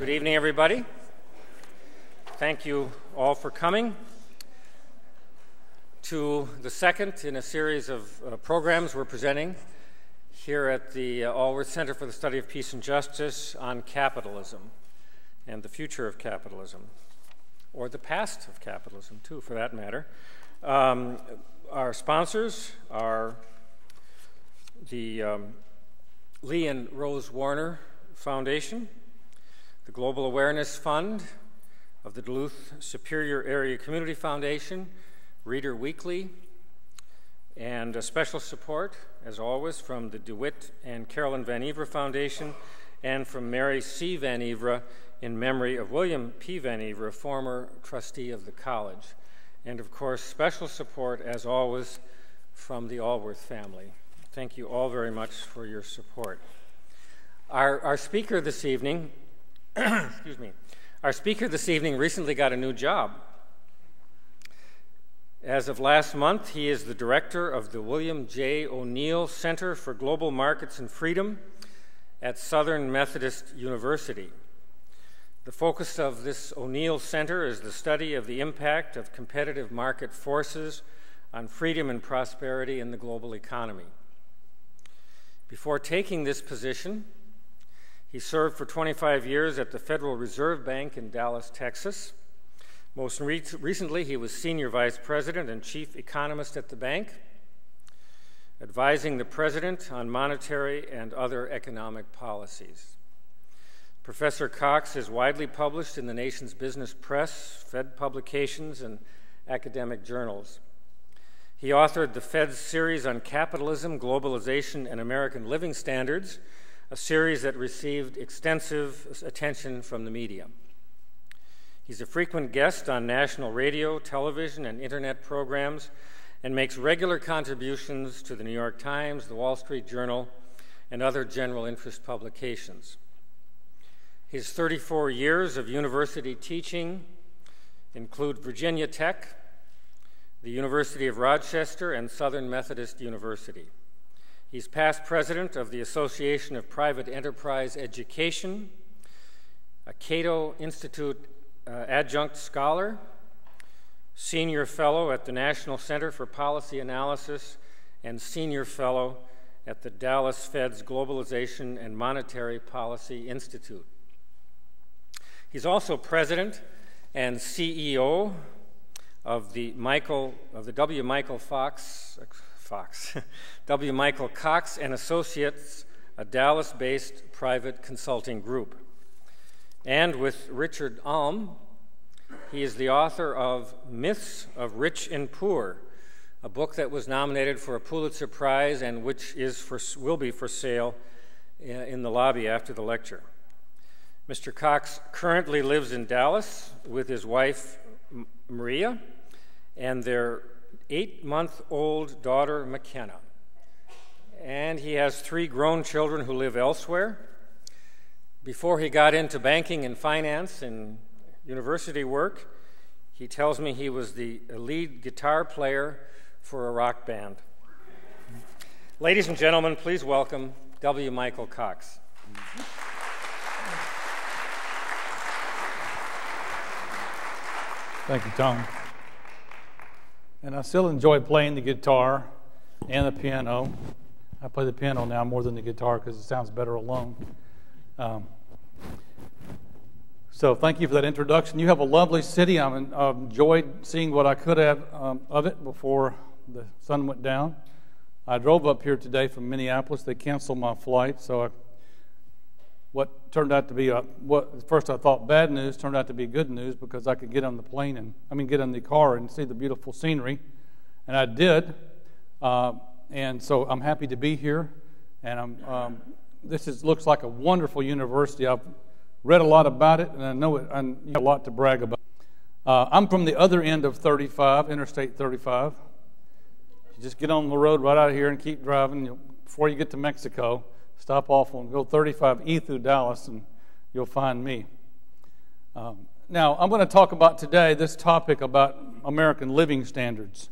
Good evening, everybody. Thank you all for coming to the second in a series of programs we're presenting here at the Allworth Center for the Study of Peace and Justice on capitalism and the future of capitalism, or the past of capitalism, too, for that matter. Our sponsors are the Lee and Rose Warner Foundation, the Global Awareness Fund of the Duluth Superior Area Community Foundation, Reader Weekly, and a special support, as always, from the DeWitt and Carolyn Van Ivre Foundation and from Mary C. Van Ivre in memory of William P. Van Ivre, former trustee of the college. And of course, special support, as always, from the Allworth family. Thank you all very much for your support. Our speaker this evening, excuse me, our speaker this evening recently got a new job. As of last month, he is the director of the William J. O'Neill Center for Global Markets and Freedom at Southern Methodist University. The focus of this O'Neill Center is the study of the impact of competitive market forces on freedom and prosperity in the global economy. Before taking this position, he served for 25 years at the Federal Reserve Bank in Dallas, Texas. Most recently, he was senior vice president and chief economist at the bank, advising the president on monetary and other economic policies. Professor Cox is widely published in the nation's business press, Fed publications, and academic journals. He authored the Fed's series on capitalism, globalization, and American living standards, a series that received extensive attention from the media. He's a frequent guest on national radio, television, and internet programs, and makes regular contributions to the New York Times, the Wall Street Journal, and other general interest publications. His 34 years of university teaching include Virginia Tech, the University of Rochester, and Southern Methodist University. He's past president of the Association of Private Enterprise Education, a Cato Institute adjunct scholar, senior fellow at the National Center for Policy Analysis, and senior fellow at the Dallas Fed's Globalization and Monetary Policy Institute. He's also president and CEO of the W. Michael Cox and Associates, a Dallas-based private consulting group. And with Richard Alm, he is the author of Myths of Rich and Poor, a book that was nominated for a Pulitzer Prize and which will be for sale in the lobby after the lecture. Mr. Cox currently lives in Dallas with his wife, Maria, and their 8-month-old daughter, McKenna. And he has 3 grown children who live elsewhere. Before he got into banking and finance and university work, he tells me he was the lead guitar player for a rock band. Ladies and gentlemen, please welcome W. Michael Cox. Thank you, Tom. And I still enjoy playing the guitar and the piano. I play the piano now more than the guitar because it sounds better alone. So thank you for that introduction. You have a lovely city. I've enjoyed seeing what I could have of it before the sun went down. I drove up here today from Minneapolis. They canceled my flight, so what turned out to be what at first I thought bad news turned out to be good news because I could get on the get in the car and see the beautiful scenery, and I did. And so I'm happy to be here, and this looks like a wonderful university. I've read a lot about it, and I know a lot to brag about. I'm from the other end of 35, Interstate 35. You just get on the road right out of here and keep driving. Before you get to Mexico, stop off and go 35E through Dallas, and you'll find me. Now, I'm going to talk about today this topic about American living standards.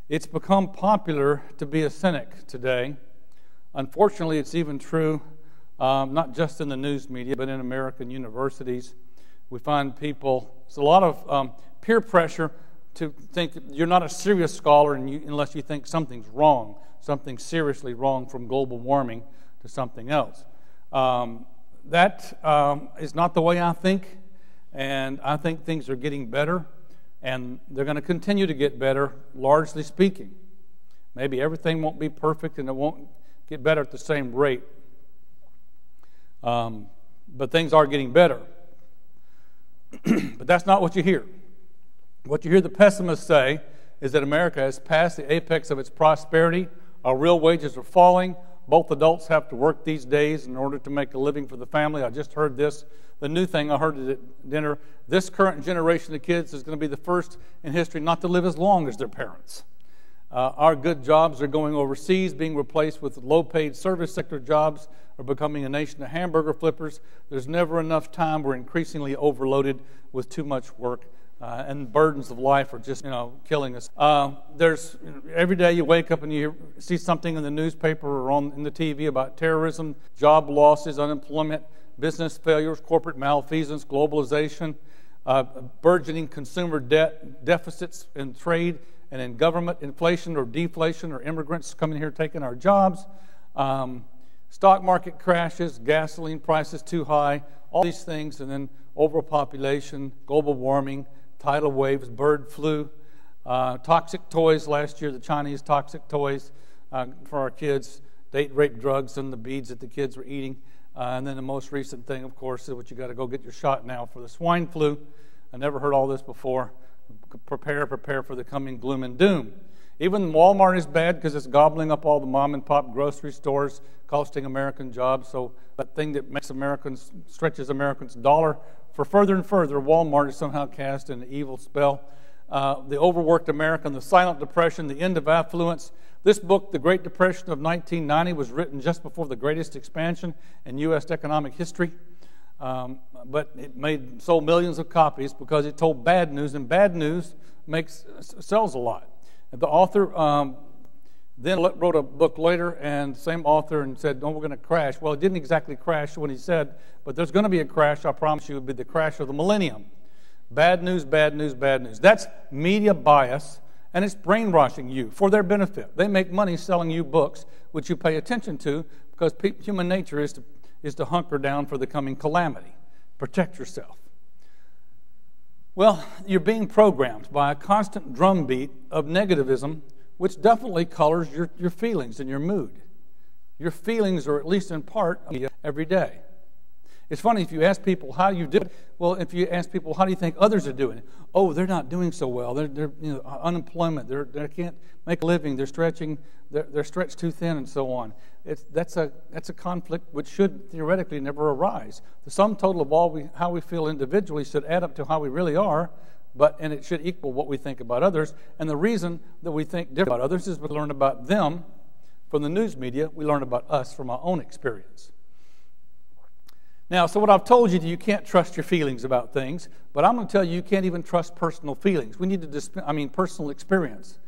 It's become popular to be a cynic today. Unfortunately, it's even true not just in the news media, but in American universities. We find people, it's a lot of peer pressure to think you're not a serious scholar unless you think something's wrong, something seriously wrong, from global warming to something else. That is not the way I think, and I think things are getting better, and they're going to continue to get better, largely speaking. Maybe everything won't be perfect and it won't get better at the same rate, but things are getting better. But that's not what you hear. What you hear the pessimists say is that America has passed the apex of its prosperity. Our real wages are falling. Both adults have to work these days in order to make a living for the family. I just heard this. The new thing I heard at dinner, this current generation of kids is going to be the first in history not to live as long as their parents. Our good jobs are going overseas, being replaced with low-paid service sector jobs, or becoming a nation of hamburger flippers. There's never enough time. We're increasingly overloaded with too much work. And burdens of life are just, killing us. Every day you wake up and you see something in the newspaper or in the TV about terrorism, job losses, unemployment, business failures, corporate malfeasance, globalization, burgeoning consumer debt, deficits in trade and in government, inflation or deflation, or immigrants coming here taking our jobs, stock market crashes, gasoline prices too high, all these things, and then overpopulation, global warming, tidal waves, bird flu, toxic toys last year, the Chinese toxic toys for our kids, date rape drugs and the beads that the kids were eating. And then the most recent thing, of course, is what you got to go get your shot now for the swine flu. I never heard all this before. Prepare for the coming gloom and doom. Even Walmart is bad because it's gobbling up all the mom and pop grocery stores, costing American jobs. So that thing that makes Americans, stretches Americans' dollar for further and further, Walmart is somehow cast an evil spell. The overworked American, the silent depression, the end of affluence. This book, The Great Depression of 1990, was written just before the greatest expansion in U.S. economic history. But it sold millions of copies because it told bad news, and bad news sells a lot. And the author then wrote a book later, and the same author, and said, we're going to crash. Well, it didn't exactly crash when he said, but there's going to be a crash. I promise you it would be the crash of the millennium. Bad news, bad news, bad news. That's media bias, and it's brainwashing you for their benefit. They make money selling you books, which you pay attention to, because human nature is to hunker down for the coming calamity. Protect yourself. Well, you're being programmed by a constant drumbeat of negativism, which definitely colors your feelings and your mood. Your feelings are, at least in part, every day. It's funny, if you ask people how you do it, well, if you ask people how do you think others are doing it, oh, they're not doing so well. They're unemployment. They can't make a living. They're stretched too thin, and so on. That's a conflict which should theoretically never arise. The sum total of how we feel individually should add up to how we really are, and it should equal what we think about others. And the reason that we think different about others is we learn about them from the news media. We learn about us from our own experience. Now, so what I've told you, you can't trust your feelings about things, but I'm going to tell you can't even trust personal feelings. We need to personal experience.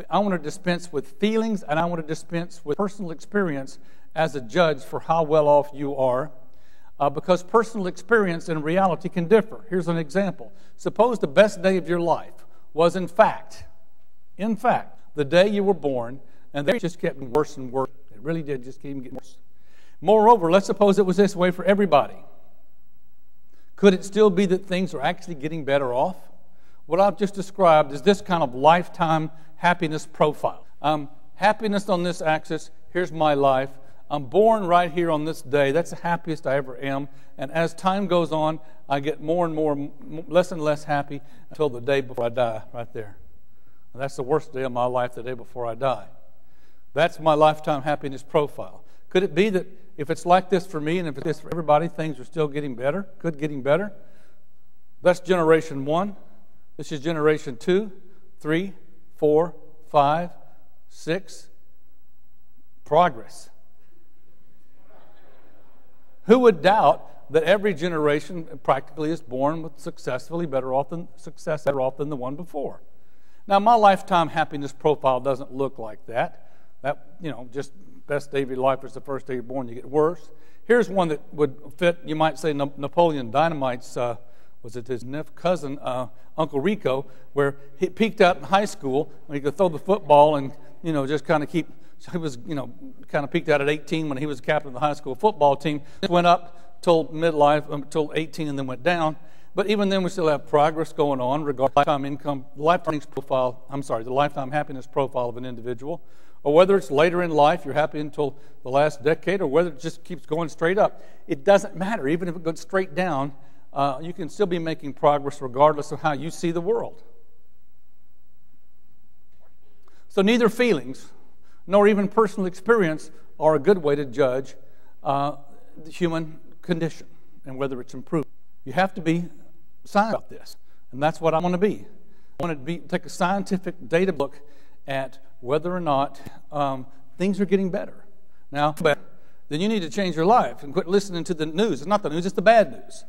I want to dispense with feelings, and I want to dispense with personal experience as a judge for how well off you are, because personal experience and reality can differ. Here's an example. Suppose the best day of your life was in fact, the day you were born, and they just kept getting worse and worse. It really did just keep getting worse. Moreover, let's suppose it was this way for everybody. Could it still be that things are actually getting better off? What I've just described is this kind of lifetime happiness profile. Happiness on this axis, here's my life. I'm born right here on this day. That's the happiest I ever am. And as time goes on, I get more and more, less and less happy until the day before I die, right there. And that's the worst day of my life, the day before I die. That's my lifetime happiness profile. Could it be that if it's like this for me and if it's this for everybody, things are still getting better? Getting better? That's generation 1. This is generation 2, 3, 4, 5, 6. Progress. Who would doubt that every generation practically is born with successfully better off than the one before? Now, my lifetime happiness profile doesn't look like that. That, just best day of your life is the first day you're born, you get worse. Here's one that would fit, you might say, Napoleon Dynamite's, was it his cousin, Uncle Rico, where he peaked out in high school, when he could throw the football and, just kind of keep, he was, kind of peaked out at 18 when he was captain of the high school football team. Went up till midlife, till 18, and then went down. But even then, we still have progress going on regarding lifetime income, the lifetime happiness profile of an individual, or whether it's later in life, you're happy until the last decade, or whether it just keeps going straight up. It doesn't matter. Even if it goes straight down, you can still be making progress regardless of how you see the world. So neither feelings nor even personal experience are a good way to judge the human condition and whether it's improved. You have to be scientific about this, and that's what I want to be. I want to take a scientific data look at whether or not things are getting better. Now, then you need to change your life and quit listening to the news. It's not the news, it's the bad news.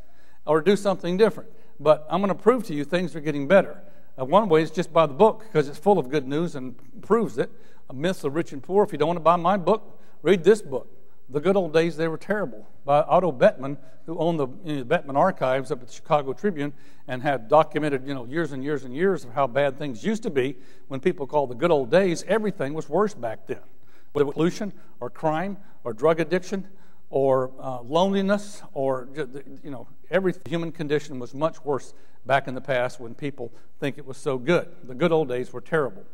Or do something different. But I'm going to prove to you things are getting better. One way is just buy the book, because it's full of good news and proves it. Myths of Rich and Poor. If you don't want to buy my book, read this book. The Good Old Days, They Were Terrible, by Otto Bettman, who owned the Bettman Archives up at the Chicago Tribune and had documented years and years and years of how bad things used to be when people called the good old days. Everything was worse back then. Whether it was pollution or crime or drug addiction or loneliness or, every human condition was much worse back in the past when people think it was so good. The good old days were terrible.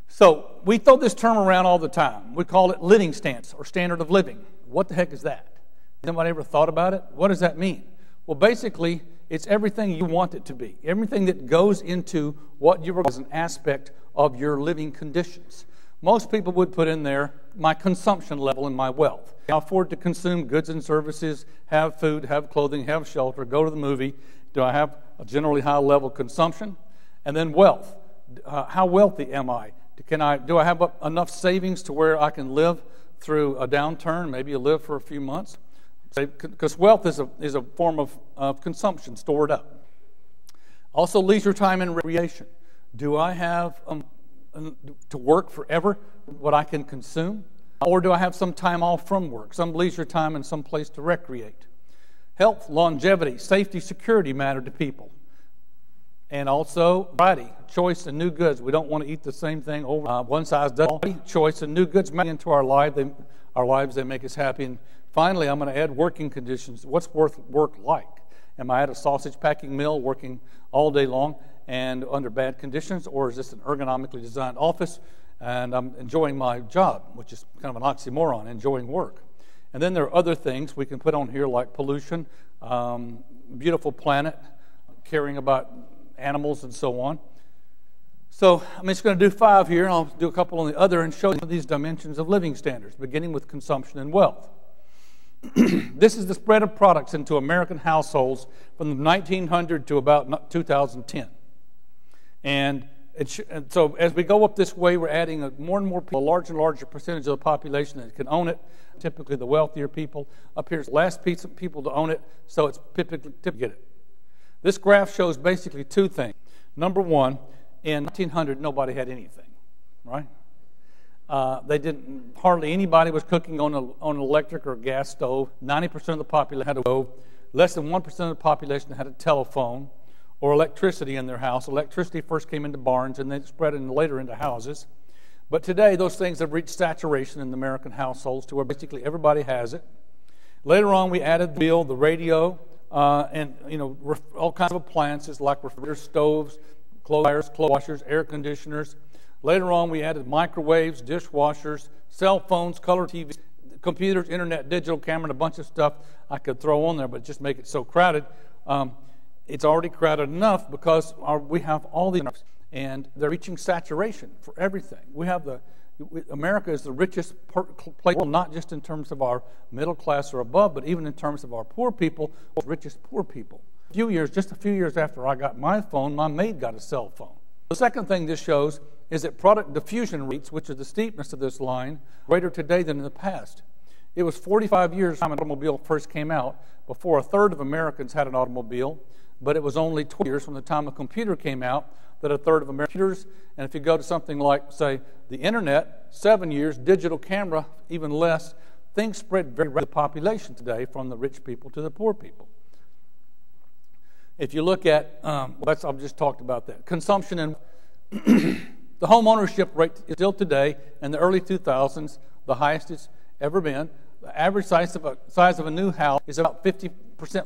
So we throw this term around all the time. We call it living stance or standard of living. What the heck is that? Has anybody ever thought about it? What does that mean? Well, basically, it's everything you want it to be. Everything that goes into what you regard as an aspect of your living conditions. Most people would put in there my consumption level and my wealth. Can I afford to consume goods and services, have food, have clothing, have shelter, go to the movie? Do I have a generally high level consumption? And then wealth. How wealthy am I? Do I have enough savings to where I can live through a downturn? Maybe you live for a few months. Because wealth is a form of consumption stored up. Also, leisure time and recreation. Do I have to work forever what I can consume? Or do I have some time off from work, some leisure time and some place to recreate? Health, longevity, safety, security matter to people. And also, variety, choice, and new goods. We don't want to eat the same thing over. One size doesn't all. Choice and new goods matter into our lives. They make us happy. And finally, I'm going to add working conditions. What's work like? Am I at a sausage packing mill working all day long and under bad conditions, or is this an ergonomically designed office and I'm enjoying my job, which is kind of an oxymoron, enjoying work? And then there are other things we can put on here like pollution, beautiful planet, caring about animals, and so on. So I'm just going to do 5 here, and I'll do a couple on the other and show you these dimensions of living standards, beginning with consumption and wealth. This is the spread of products into American households from 1900 to about 2010. And so as we go up this way, we're adding more and more people, a larger and larger percentage of the population that can own it, typically the wealthier people. Up here's the last piece of people to own it, so it's typically to get it. This graph shows basically 2 things. Number one, in 1900, nobody had anything, right? Hardly anybody was cooking on an electric or gas stove. 90% of the population had a stove. Less than 1% of the population had a telephone or electricity in their house. Electricity first came into barns and then spread later into houses. But today, those things have reached saturation in the American households to where basically everybody has it. Later on, we added the radio, and all kinds of appliances like refrigerators, stoves, clothes dryers, clothes washers, air conditioners. Later on, we added microwaves, dishwashers, cell phones, color TVs, computers, internet, digital camera, and a bunch of stuff I could throw on there, but just make it so crowded. It's already crowded enough because we have all these, and they're reaching saturation for everything. America is the richest place, not just in terms of our middle class or above, but even in terms of our poor people, the richest poor people. Just a few years after I got my phone, my maid got a cell phone. The second thing this shows is that product diffusion rates, which is the steepness of this line, greater today than in the past. It was 45 years when an automobile first came out before a third of Americans had an automobile, but it was only 20 years from the time a computer came out that a third of Americans, and if you go to something like, say, the internet, 7 years, digital camera, even less, things spread very rapidly. The population today from the rich people to the poor people. If you look at, I've just talked about that. Consumption and the home ownership rate is still today, in the early 2000s, the highest it's ever been. The average size of a new house is about 50%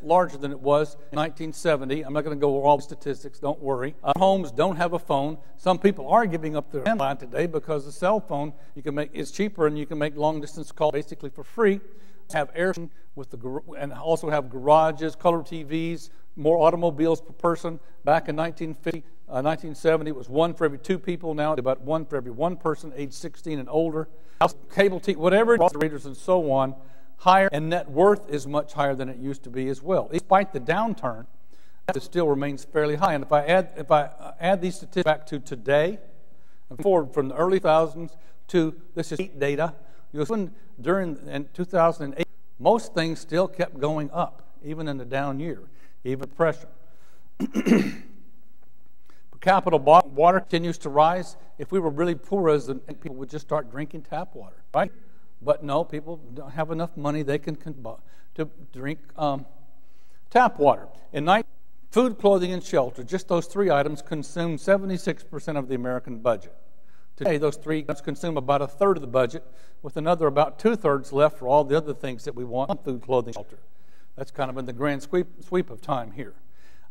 larger than it was in 1970. I'm not going to go over all the statistics, don't worry. Homes don't have a phone. Some people are giving up their landline today because the cell phone is cheaper and you can make long-distance calls basically for free. Have air with and also have garages, color TVs, more automobiles per person. Back in 1970, it was 1 for every 2 people. Now it's about 1 for every 1 person age 16 and older. Cable TV, whatever, readers and so on, higher, and net worth is much higher than it used to be as well. Despite the downturn, it still remains fairly high. And if I add these statistics back to today, and forward from the early 2000s to this is data, you'll see in 2008, most things still kept going up, even in the down year, even depression. Per capita water continues to rise. If we were really poor, people would just start drinking tap water, right? But no, people don't have enough money they can to drink tap water. Food, clothing, and shelter, just those 3 items consume 76% of the American budget. Today, those 3 items consume about a third of the budget, with another about 2/3 left for all the other things that we want: food, clothing, shelter. That's kind of in the grand sweep of time here.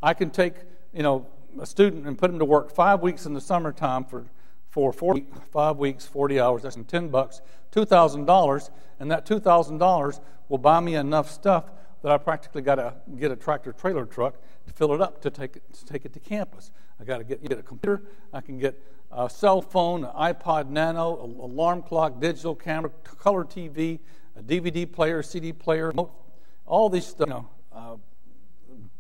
I can take, a student and put him to work 5 weeks in the summertime for 5 weeks, 40 hours. That's $10, $2,000, and that $2,000 will buy me enough stuff that I practically got to get a tractor-trailer truck to fill it up to take it to campus. I got to get a computer. I can get a cell phone, an iPod Nano, an alarm clock, digital camera, color TV, a DVD player, CD player, all these stuff,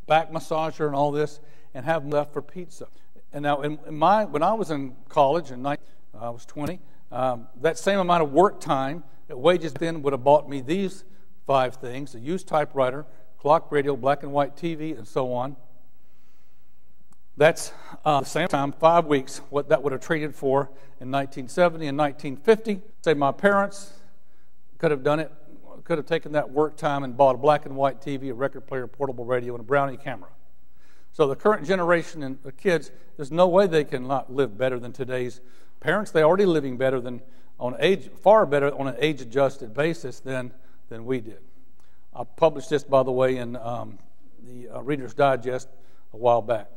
back massager and all this, and have them left for pizza. And now, when I was in college, I was 20, that same amount of work time at wages then would have bought me these 5 things: a used typewriter, clock radio, black and white TV, and so on. That's the same time, 5 weeks, what that would have traded for in 1970 and 1950. Say my parents could have done it, could have taken that work time and bought a black and white TV, a record player, portable radio, and a Brownie camera. So the current generation and the kids, there's no way they can not live better than today's parents. They're already living better far better on an age-adjusted basis than we did. I published this, by the way, in the Reader's Digest a while back.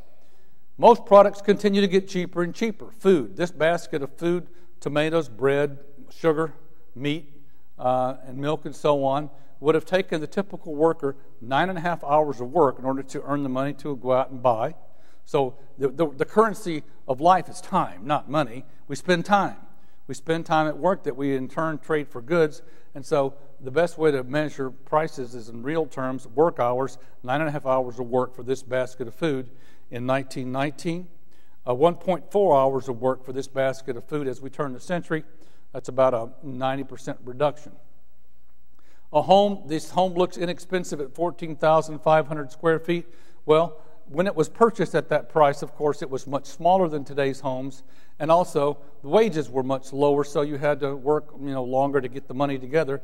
Most products continue to get cheaper and cheaper. Food. This basket of food, tomatoes, bread, sugar, meat, and milk and so on, would have taken the typical worker 9.5 hours of work in order to earn the money to go out and buy. So the currency of life is time, not money. We spend time. We spend time at work that we in turn trade for goods. And so the best way to measure prices is in real terms, work hours, 9.5 hours of work for this basket of food in 1919. 1.4 hours of work for this basket of food as we turn the century. That's about a 90% reduction. This home looks inexpensive at 14,500 square feet. Well, when it was purchased at that price, of course, it was much smaller than today's homes, and also the wages were much lower, so you had to work longer to get the money together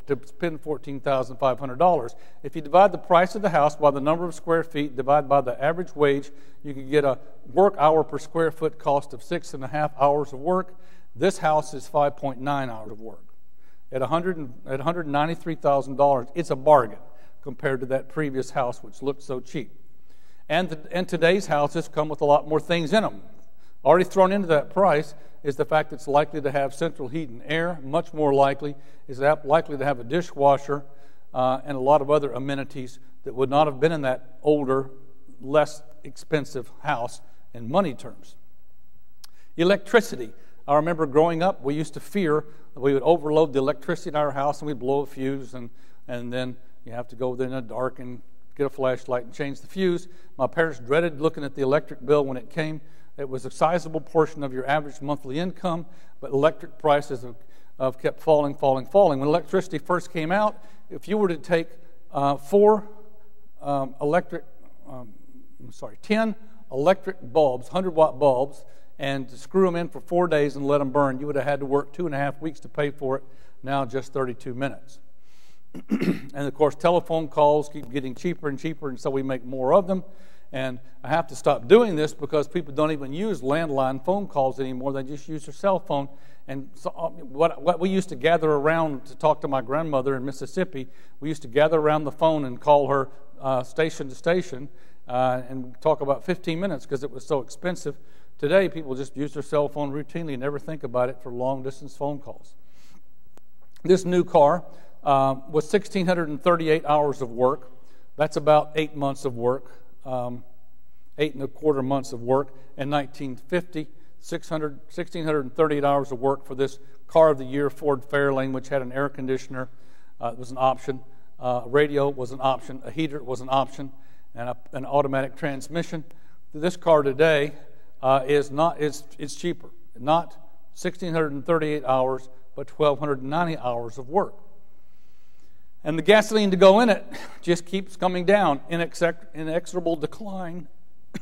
to spend $14,500. If you divide the price of the house by the number of square feet, divide by the average wage, you can get a work hour per square foot cost of 6.5 hours of work. This house is 5.9 hours of work. At $193,000, it's a bargain compared to that previous house, which looked so cheap. And today's houses come with a lot more things in them. Already thrown into that price is the fact that it's likely to have central heat and air. Much more likely is likely to have a dishwasher and a lot of other amenities that would not have been in that older, less expensive house in money terms. Electricity. I remember growing up, we used to fear that we would overload the electricity in our house and we'd blow a fuse, and then you have to go there in the dark and get a flashlight and change the fuse. My parents dreaded looking at the electric bill when it came. It was a sizable portion of your average monthly income, but electric prices have kept falling. When electricity first came out, if you were to take 10 electric bulbs, 100-watt bulbs, and to screw them in for 4 days and let them burn, you would have had to work 2.5 weeks to pay for it. Now just 32 minutes. And of course, telephone calls keep getting cheaper and cheaper, and so we make more of them. And I have to stop doing this because people don't even use landline phone calls anymore. They just use their cell phone. And so what we used to gather around to talk to my grandmother in Mississippi, we used to gather around the phone and call her station to station and talk about 15 minutes because it was so expensive. Today, people just use their cell phone routinely and never think about it for long-distance phone calls. This new car was 1,638 hours of work. That's about 8 months of work, 8.25 months of work. In 1950, 1,638 hours of work for this car of the year Ford Fairlane, which had an air conditioner. It was an option. Radio was an option. A heater was an option, and an automatic transmission. This car today it's cheaper. Not 1,638 hours, but 1,290 hours of work. And the gasoline to go in it just keeps coming down, inexorable decline.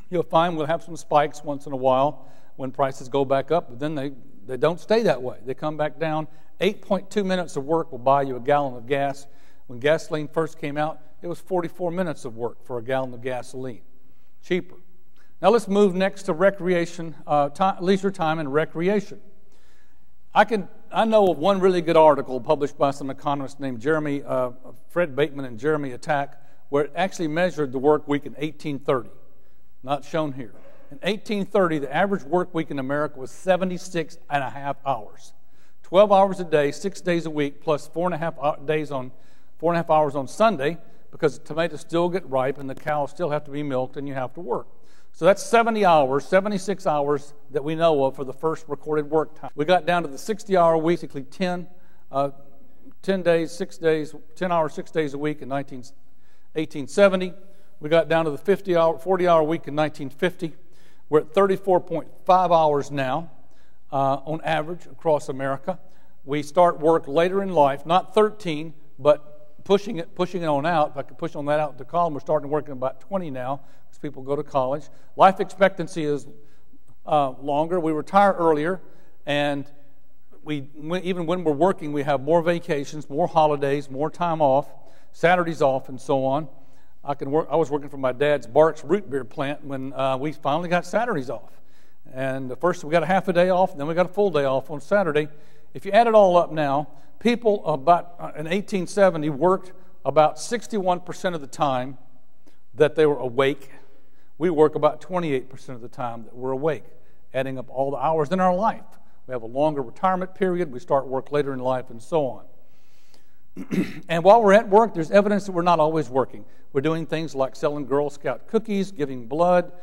You'll find we'll have some spikes once in a while when prices go back up, but then they don't stay that way. They come back down. 8.2 minutes of work will buy you a gallon of gas. When gasoline first came out, it was 44 minutes of work for a gallon of gasoline. Cheaper. Now let's move next to recreation, leisure time and recreation. I know of one really good article published by some economists named Fred Bateman and Jeremy Attack, where it actually measured the work week in 1830. Not shown here. In 1830, the average work week in America was 76.5 hours. 12 hours a day, 6 days a week, plus 4.5 hours on Sunday, because the tomatoes still get ripe and the cows still have to be milked and you have to work. So that's 70 hours, 76 hours that we know of for the first recorded work time. We got down to the 60-hour week, basically 10 days, 6 days, 10 hours, 6 days a week in 1870. We got down to the 40-hour week in 1950. We're at 34.5 hours now on average across America. We start work later in life, not 13, but pushing it on out. If I could push on that out to college, we're starting to work at about 20 now because people go to college. Life expectancy is longer. We retire earlier, and even when we're working, we have more vacations, more holidays, more time off, Saturdays off, and so on. I was working for my dad's Barks root beer plant when we finally got Saturdays off. And first we got a half a day off, and then we got a full day off on Saturday. If you add it all up now, people in 1870 worked about 61% of the time that they were awake. We work about 28% of the time that we're awake, adding up all the hours in our life. We have a longer retirement period. We start work later in life, and so on. And while we're at work, there's evidence that we're not always working. We're doing things like selling Girl Scout cookies, giving blood,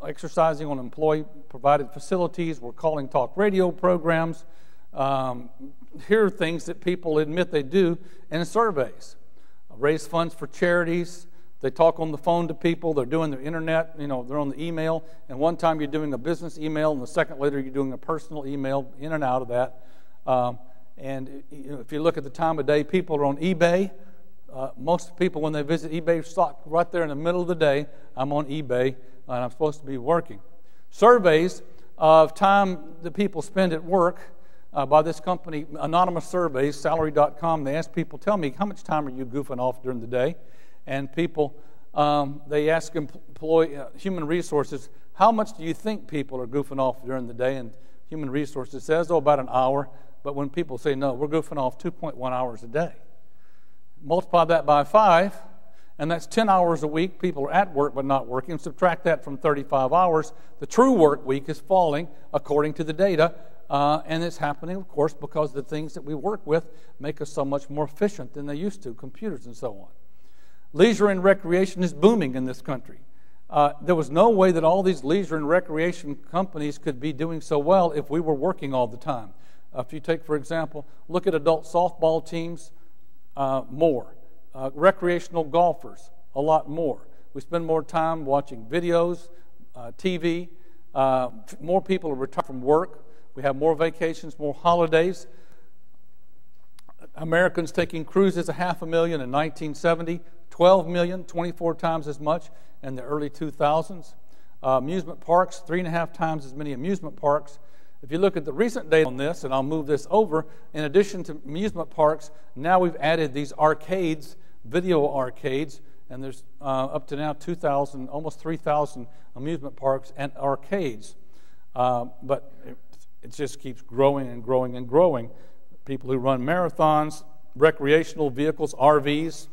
exercising on employee-provided facilities. We're calling talk radio programs. Here are things that people admit they do in surveys. Raise funds for charities. They talk on the phone to people. They're doing their internet. They're on the email. And one time you're doing a business email, and the second later you're doing a personal email, in and out of that. And if you look at the time of day, people are on eBay. Most people, when they visit eBay, stop right there in the middle of the day. I'm on eBay, and I'm supposed to be working. Surveys of time that people spend at work by this company, anonymous surveys, salary.com. They ask people, tell me, how much time are you goofing off during the day? And people, they ask human resources, how much do you think people are goofing off during the day? And human resources says, about an hour. But when people say, no, we're goofing off 2.1 hours a day. Multiply that by 5, and that's 10 hours a week. People are at work but not working. Subtract that from 35 hours. The true work week is falling according to the data, and it's happening, of course, because the things that we work with make us so much more efficient than they used to, computers and so on. Leisure and recreation is booming in this country. There was no way that all these leisure and recreation companies could be doing so well if we were working all the time. If you take, for example, look at adult softball teams, more. Recreational golfers, a lot more. We spend more time watching videos, TV. More people are retired from work. We have more vacations, more holidays. Americans taking cruises, 500,000 in 1970, 12 million, 24 times as much in the early 2000s. Amusement parks, 3.5 times as many amusement parks. If you look at the recent data on this, and I'll move this over, in addition to amusement parks, now we've added these arcades, video arcades, and there's up to now 2,000, almost 3,000 amusement parks and arcades. But it just keeps growing and growing and growing. People who run marathons, recreational vehicles, RVs,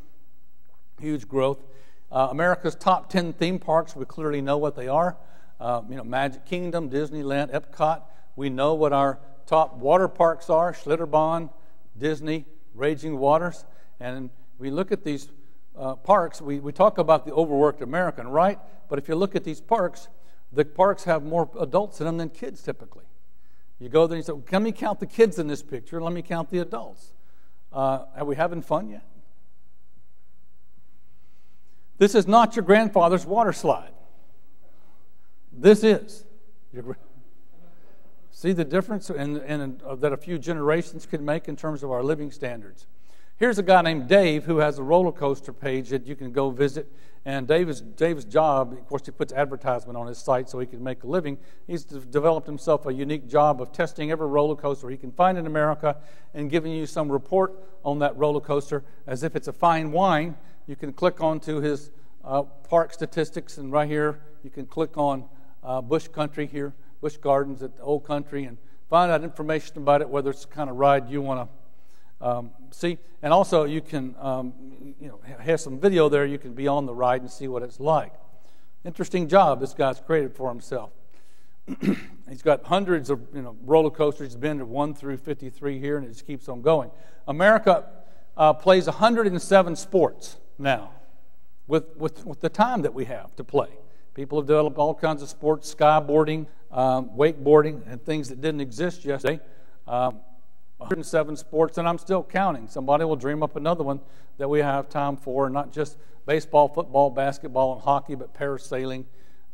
huge growth. America's top 10 theme parks, we clearly know what they are. Magic Kingdom, Disneyland, Epcot. We know what our top water parks are, Schlitterbahn, Disney, Raging Waters. And we look at these parks, we talk about the overworked American, right? But if you look at these parks, the parks have more adults in them than kids typically. You go there and you say, let me count the kids in this picture, let me count the adults. Are we having fun yet? This is not your grandfather's water slide. This is. See the difference that a few generations can make in terms of our living standards. Here's a guy named Dave who has a roller coaster page that you can go visit. And Dave's job, of course, he puts advertisement on his site so he can make a living. He's developed himself a unique job of testing every roller coaster he can find in America and giving you some report on that roller coaster as if it's a fine wine. You can click onto his park statistics, and right here you can click on Busch Country here, Busch Gardens at the Old Country, and find out information about it, whether it's the kind of ride you want to see. And also you can, have some video there. You can be on the ride and see what it's like. Interesting job this guy's created for himself. He's got hundreds of roller coasters. He's been to 1 through 53 here, and it just keeps on going. America plays 107 sports now with the time that we have to play. People have developed all kinds of sports, skyboarding, wakeboarding, and things that didn't exist yesterday. 107 sports, and I'm still counting. Somebody will dream up another one that we have time for, not just baseball, football, basketball, and hockey, but parasailing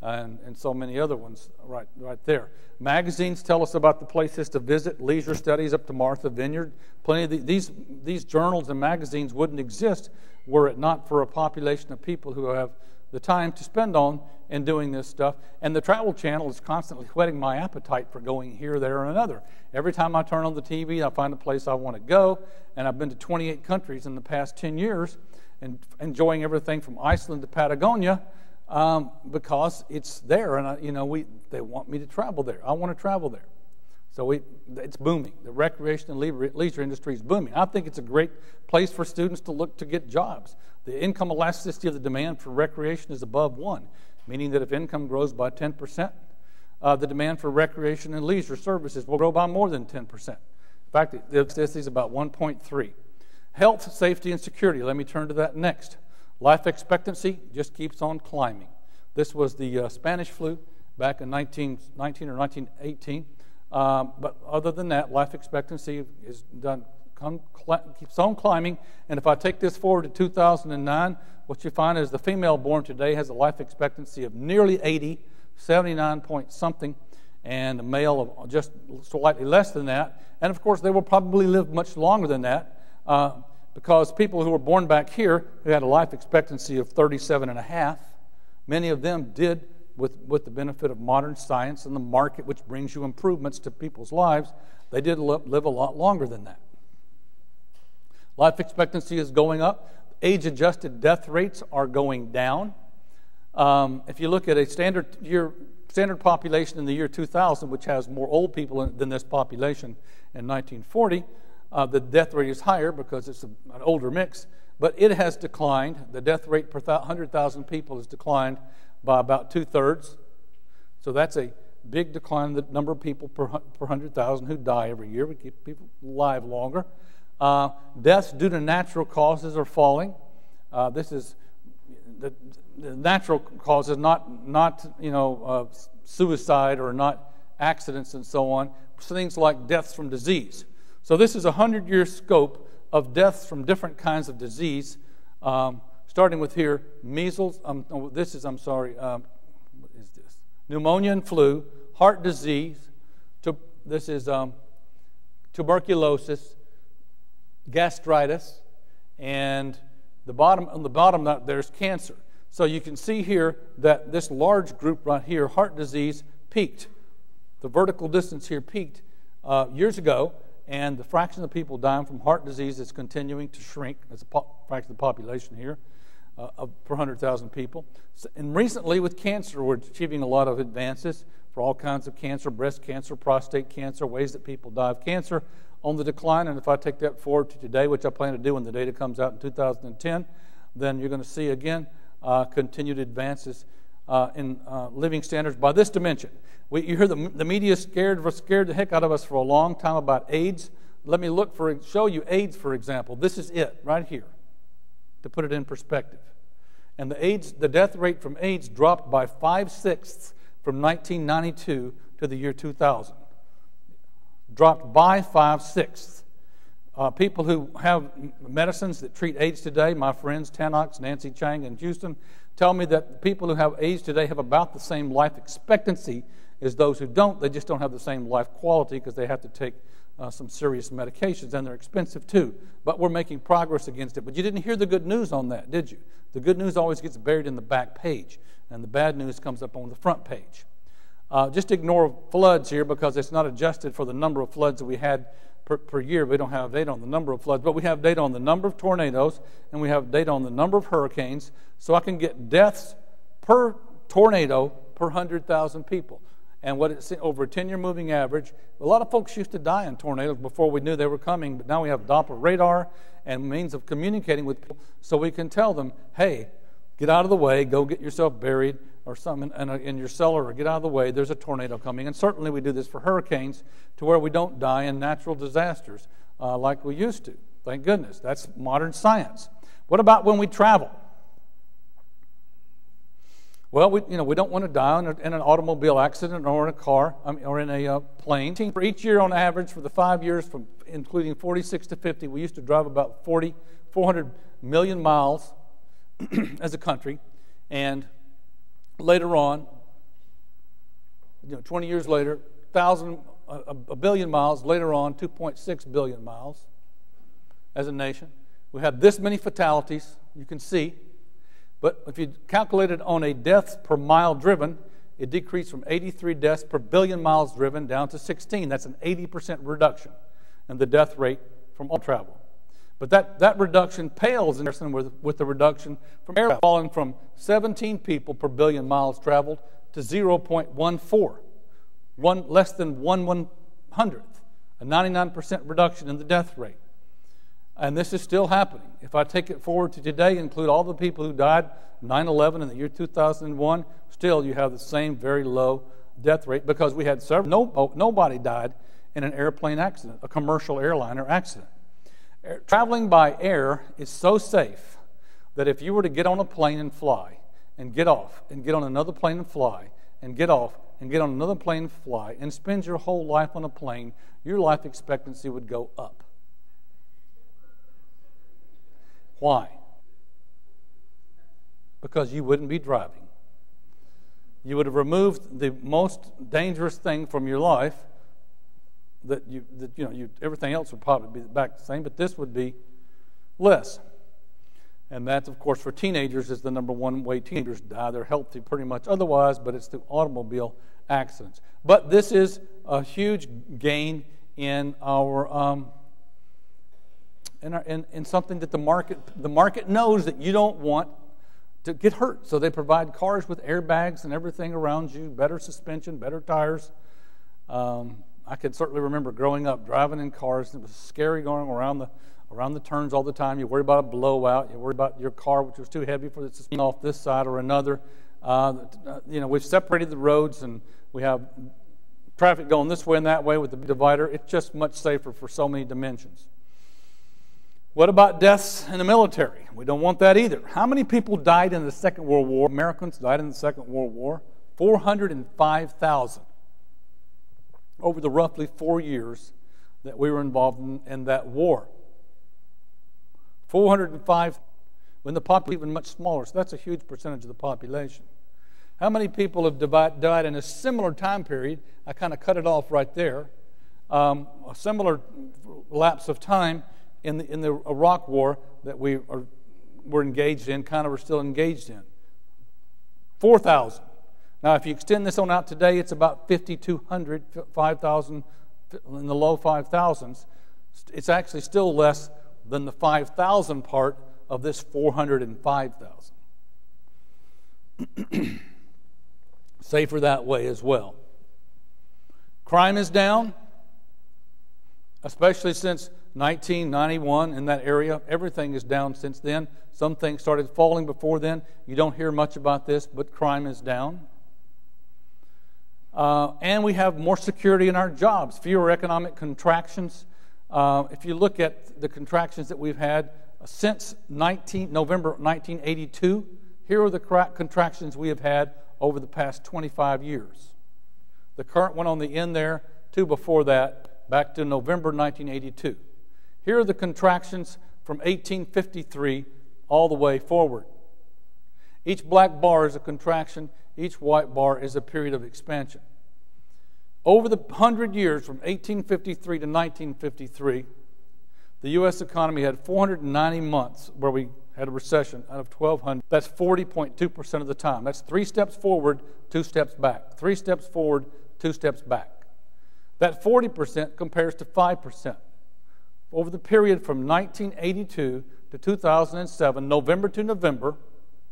and so many other ones right there. Magazines tell us about the places to visit, leisure studies up to Martha Vineyard. Plenty of these journals and magazines wouldn't exist were it not for a population of people who have the time to spend on and doing this stuff. And the Travel Channel is constantly whetting my appetite for going here, there, and another. Every time I turn on the TV, I find a place I want to go, and I've been to 28 countries in the past 10 years and enjoying everything from Iceland to Patagonia because it's there, and they want me to travel there. I want to travel there. So it's booming. The recreation and leisure industry is booming. I think it's a great place for students to look to get jobs. The income elasticity of the demand for recreation is above 1, meaning that if income grows by 10%, the demand for recreation and leisure services will grow by more than 10%. In fact, the elasticity is about 1.3. Health, safety, and security. Let me turn to that next. Life expectancy just keeps on climbing. This was the Spanish flu back in 1919 or 1918. But other than that, life expectancy is keeps on climbing. And if I take this forward to 2009, what you find is the female born today has a life expectancy of nearly 80, 79 point something, and a male of just slightly less than that. And of course, they will probably live much longer than that because people who were born back here who had a life expectancy of 37 and a half, many of them did with the benefit of modern science and the market, which brings you improvements to people's lives, they did live a lot longer than that. Life expectancy is going up. Age-adjusted death rates are going down. If you look at a standard population in the year 2000, which has more old people than this population in 1940, the death rate is higher because it's an older mix, but it has declined. The death rate per 100,000 people has declined by about 2/3. So that's a big decline in the number of people per 100,000 who die every year. We keep people alive longer. Deaths due to natural causes are falling. This is the natural causes, not suicide or not accidents and so on. Things like deaths from disease. So this is a 100-year scope of deaths from different kinds of disease. Starting with here, measles. What is this? Pneumonia and flu, heart disease. This is tuberculosis, gastritis, and on the bottom there's cancer. So you can see here that this large group right here, heart disease, peaked. The vertical distance here peaked years ago, and the fraction of people dying from heart disease is continuing to shrink as a fraction of the population here per 100,000 people. And recently with cancer, we're achieving a lot of advances for all kinds of cancer, breast cancer, prostate cancer, ways that people die of cancer on the decline. And if I take that forward to today, which I plan to do when the data comes out in 2010, then you're going to see again continued advances in living standards by this dimension. You hear the media scared the heck out of us for a long time about AIDS. Let me show you AIDS, for example. This is it right here, to put it in perspective. And the death rate from AIDS dropped by 5/6 from 1992 to the year 2000. Dropped by 5/6. People who have medicines that treat AIDS today, my friends Tanox, Nancy Chang in Houston, tell me that people who have AIDS today have about the same life expectancy as those who don't. They just don't have the same life quality because they have to take some serious medications, and they're expensive too. But we're making progress against it. But you didn't hear the good news on that, did you? The good news always gets buried in the back page, and the bad news comes up on the front page. Just ignore floods here because it's not adjusted for the number of floods that we had per year. We don't have data on the number of floods, but we have data on the number of tornadoes, and we have data on the number of hurricanes, so I can get deaths per tornado per 100,000 people. And what it's over a 10-year moving average. A lot of folks used to die in tornadoes before we knew they were coming, but now we have Doppler radar and means of communicating with people, so we can tell them, hey, get out of the way, go get yourself buried or something in your cellar, or get out of the way, there's a tornado coming. And certainly we do this for hurricanes to where we don't die in natural disasters like we used to. Thank goodness. That's modern science. What about when we travel? Well, we don't want to die in an automobile accident or in a car or in a plane. For each year on average, for the 5 years, from including 46 to 50, we used to drive about 400 million miles as a country. And later on, 20 years later, a billion miles. Later on, 2.6 billion miles as a nation. We had this many fatalities, you can see. But if you calculate it on a deaths per mile driven, it decreased from 83 deaths per billion miles driven down to 16. That's an 80% reduction in the death rate from all travel. But that reduction pales in comparison with the reduction from air travel, falling from 17 people per billion miles traveled to 0.14, less than 1/100th, a 99% reduction in the death rate. And this is still happening. If I take it forward to today, include all the people who died 9/11 in the year 2001, still you have the same very low death rate because we had nobody died in an airplane accident, a commercial airliner accident. Traveling by air is so safe that if you were to get on a plane and fly and get off and get on another plane and fly and get off and get on another plane and fly and spend your whole life on a plane, your life expectancy would go up. Why? Because you wouldn't be driving. You would have removed the most dangerous thing from your life. Everything else would probably be back the same, but this would be less. And that, of course, for teenagers is the number one way teenagers die. They're healthy pretty much otherwise, but it's through automobile accidents. But this is a huge gain in our in something that the market knows that you don't want to get hurt. So they provide cars with airbags and everything around you, better suspension, better tires. I can certainly remember growing up driving in cars. It was scary going around the turns all the time. You worry about a blowout. You worry about your car, which was too heavy for the suspension off this side or another. We've separated the roads and we have traffic going this way and that way with the divider. It's just much safer for so many dimensions. What about deaths in the military? We don't want that either. How many people died in the Second World War? Americans died in the Second World War. 405,000 over the roughly 4 years that we were involved in that war. 405, when the population was even much smaller, so that's a huge percentage of the population. How many people have died in a similar time period? I kind of cut it off right there. A similar lapse of time in the Iraq War that we were engaged in, kind of are still engaged in. 4,000. Now, if you extend this on out today, it's about 5,200, 5,000, in the low 5,000s. It's actually still less than the 5,000 part of this 405,000. Safer that way as well. Crime is down, especially since 1991 in that area. Everything is down since then. Some things started falling before then. You don't hear much about this, but crime is down. And we have more security in our jobs, fewer economic contractions. If you look at the contractions that we've had since November 1982, here are the contractions we have had over the past 25 years. The current one on the end there, two before that, back to November 1982. Here are the contractions from 1853 all the way forward. Each black bar is a contraction. Each white bar is a period of expansion. Over the 100 years, from 1853 to 1953, the U.S. economy had 490 months where we had a recession out of 1,200. That's 40.2% of the time. That's 3 steps forward, 2 steps back. 3 steps forward, 2 steps back. That 40% compares to 5%. Over the period from 1982 to 2007, November to November,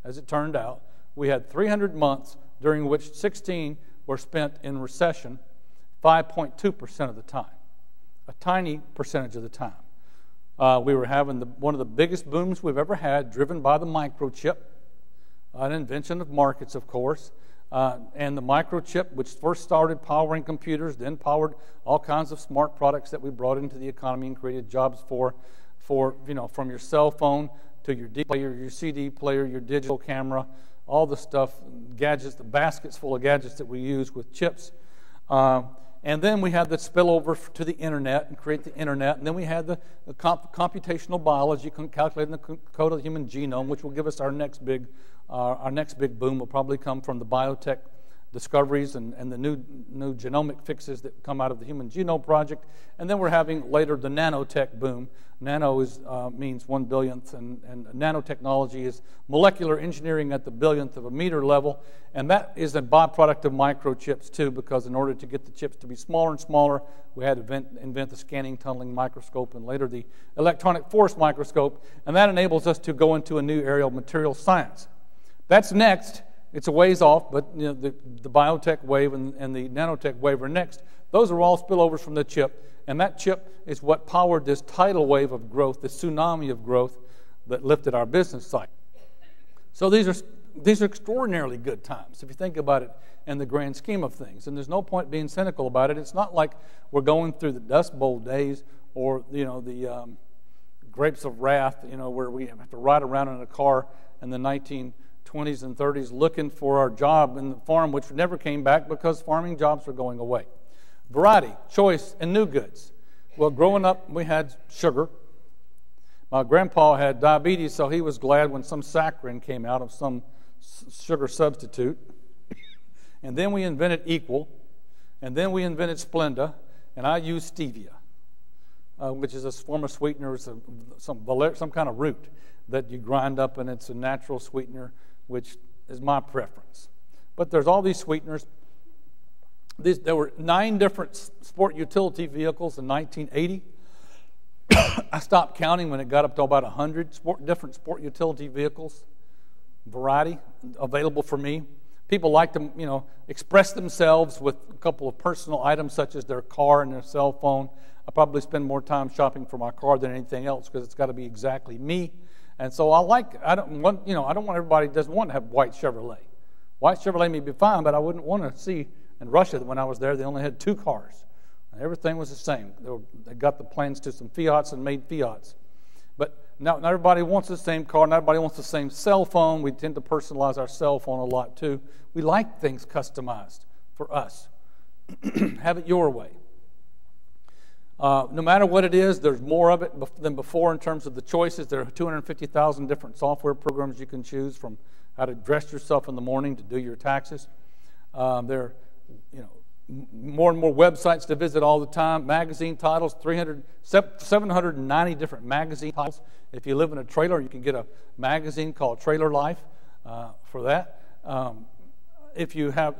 as it turned out, we had 300 months during which 16 were spent in recession, 5.2% of the time, a tiny percentage of the time. We were having one of the biggest booms we've ever had, driven by the microchip, an invention of markets, of course. And the microchip, which first started powering computers, then powered all kinds of smart products that we brought into the economy and created jobs for from your cell phone to your DVD player, your CD player, your digital camera, all the stuff, gadgets, the baskets full of gadgets that we use with chips. And then we had the spillover to the internet and create the internet. And then we had the computational biology, calculating the code of the human genome, which will give us our next big boom. Will probably come from the biotech discoveries and the new genomic fixes that come out of the Human Genome Project. And then we're having later the nanotech boom. Nano means 1 billionth, and nanotechnology is molecular engineering at the billionth of a meter level. And that is a byproduct of microchips too, because in order to get the chips to be smaller and smaller, we had to invent the scanning tunneling microscope and later the electronic force microscope. And that enables us to go into a new area of material science. That's next. It's a ways off, but the biotech wave and the nanotech wave are next. Those are all spillovers from the chip, and that chip is what powered this tidal wave of growth, this tsunami of growth that lifted our business cycle. So these are extraordinarily good times if you think about it in the grand scheme of things. And there's no point being cynical about it. It's not like we're going through the Dust Bowl days or the grapes of wrath, where we have to ride around in a car in the 1920s and 30s looking for our job in the farm, which never came back because farming jobs were going away. Variety, choice, and new goods. Well, growing up, we had sugar. My grandpa had diabetes, so he was glad when some saccharin came out of some sugar substitute. And then we invented Equal, and then we invented Splenda, and I used stevia, which is a form of sweetener, some kind of root that you grind up, and it's a natural sweetener, which is my preference. But there's all these sweeteners. There were 9 different sport utility vehicles in 1980. I stopped counting when it got up to about 100 different sport utility vehicles. Variety available for me. People like to, express themselves with a couple of personal items such as their car and their cell phone. I probably spend more time shopping for my car than anything else because it's got to be exactly me. And so I don't want everybody doesn't want to have white Chevrolet. White Chevrolet may be fine, but I wouldn't want to see in Russia, when I was there, they only had 2 cars. Everything was the same. They got the plans to some Fiats and made Fiats. But not everybody wants the same car. Not everybody wants the same cell phone. We tend to personalize our cell phone a lot, too. We like things customized for us. Have it your way. No matter what it is, there's more of it than before in terms of the choices. There are 250,000 different software programs you can choose, from how to dress yourself in the morning to do your taxes. There are more and more websites to visit all the time. Magazine titles, 790 different magazine titles. If you live in a trailer, you can get a magazine called Trailer Life for that. if you have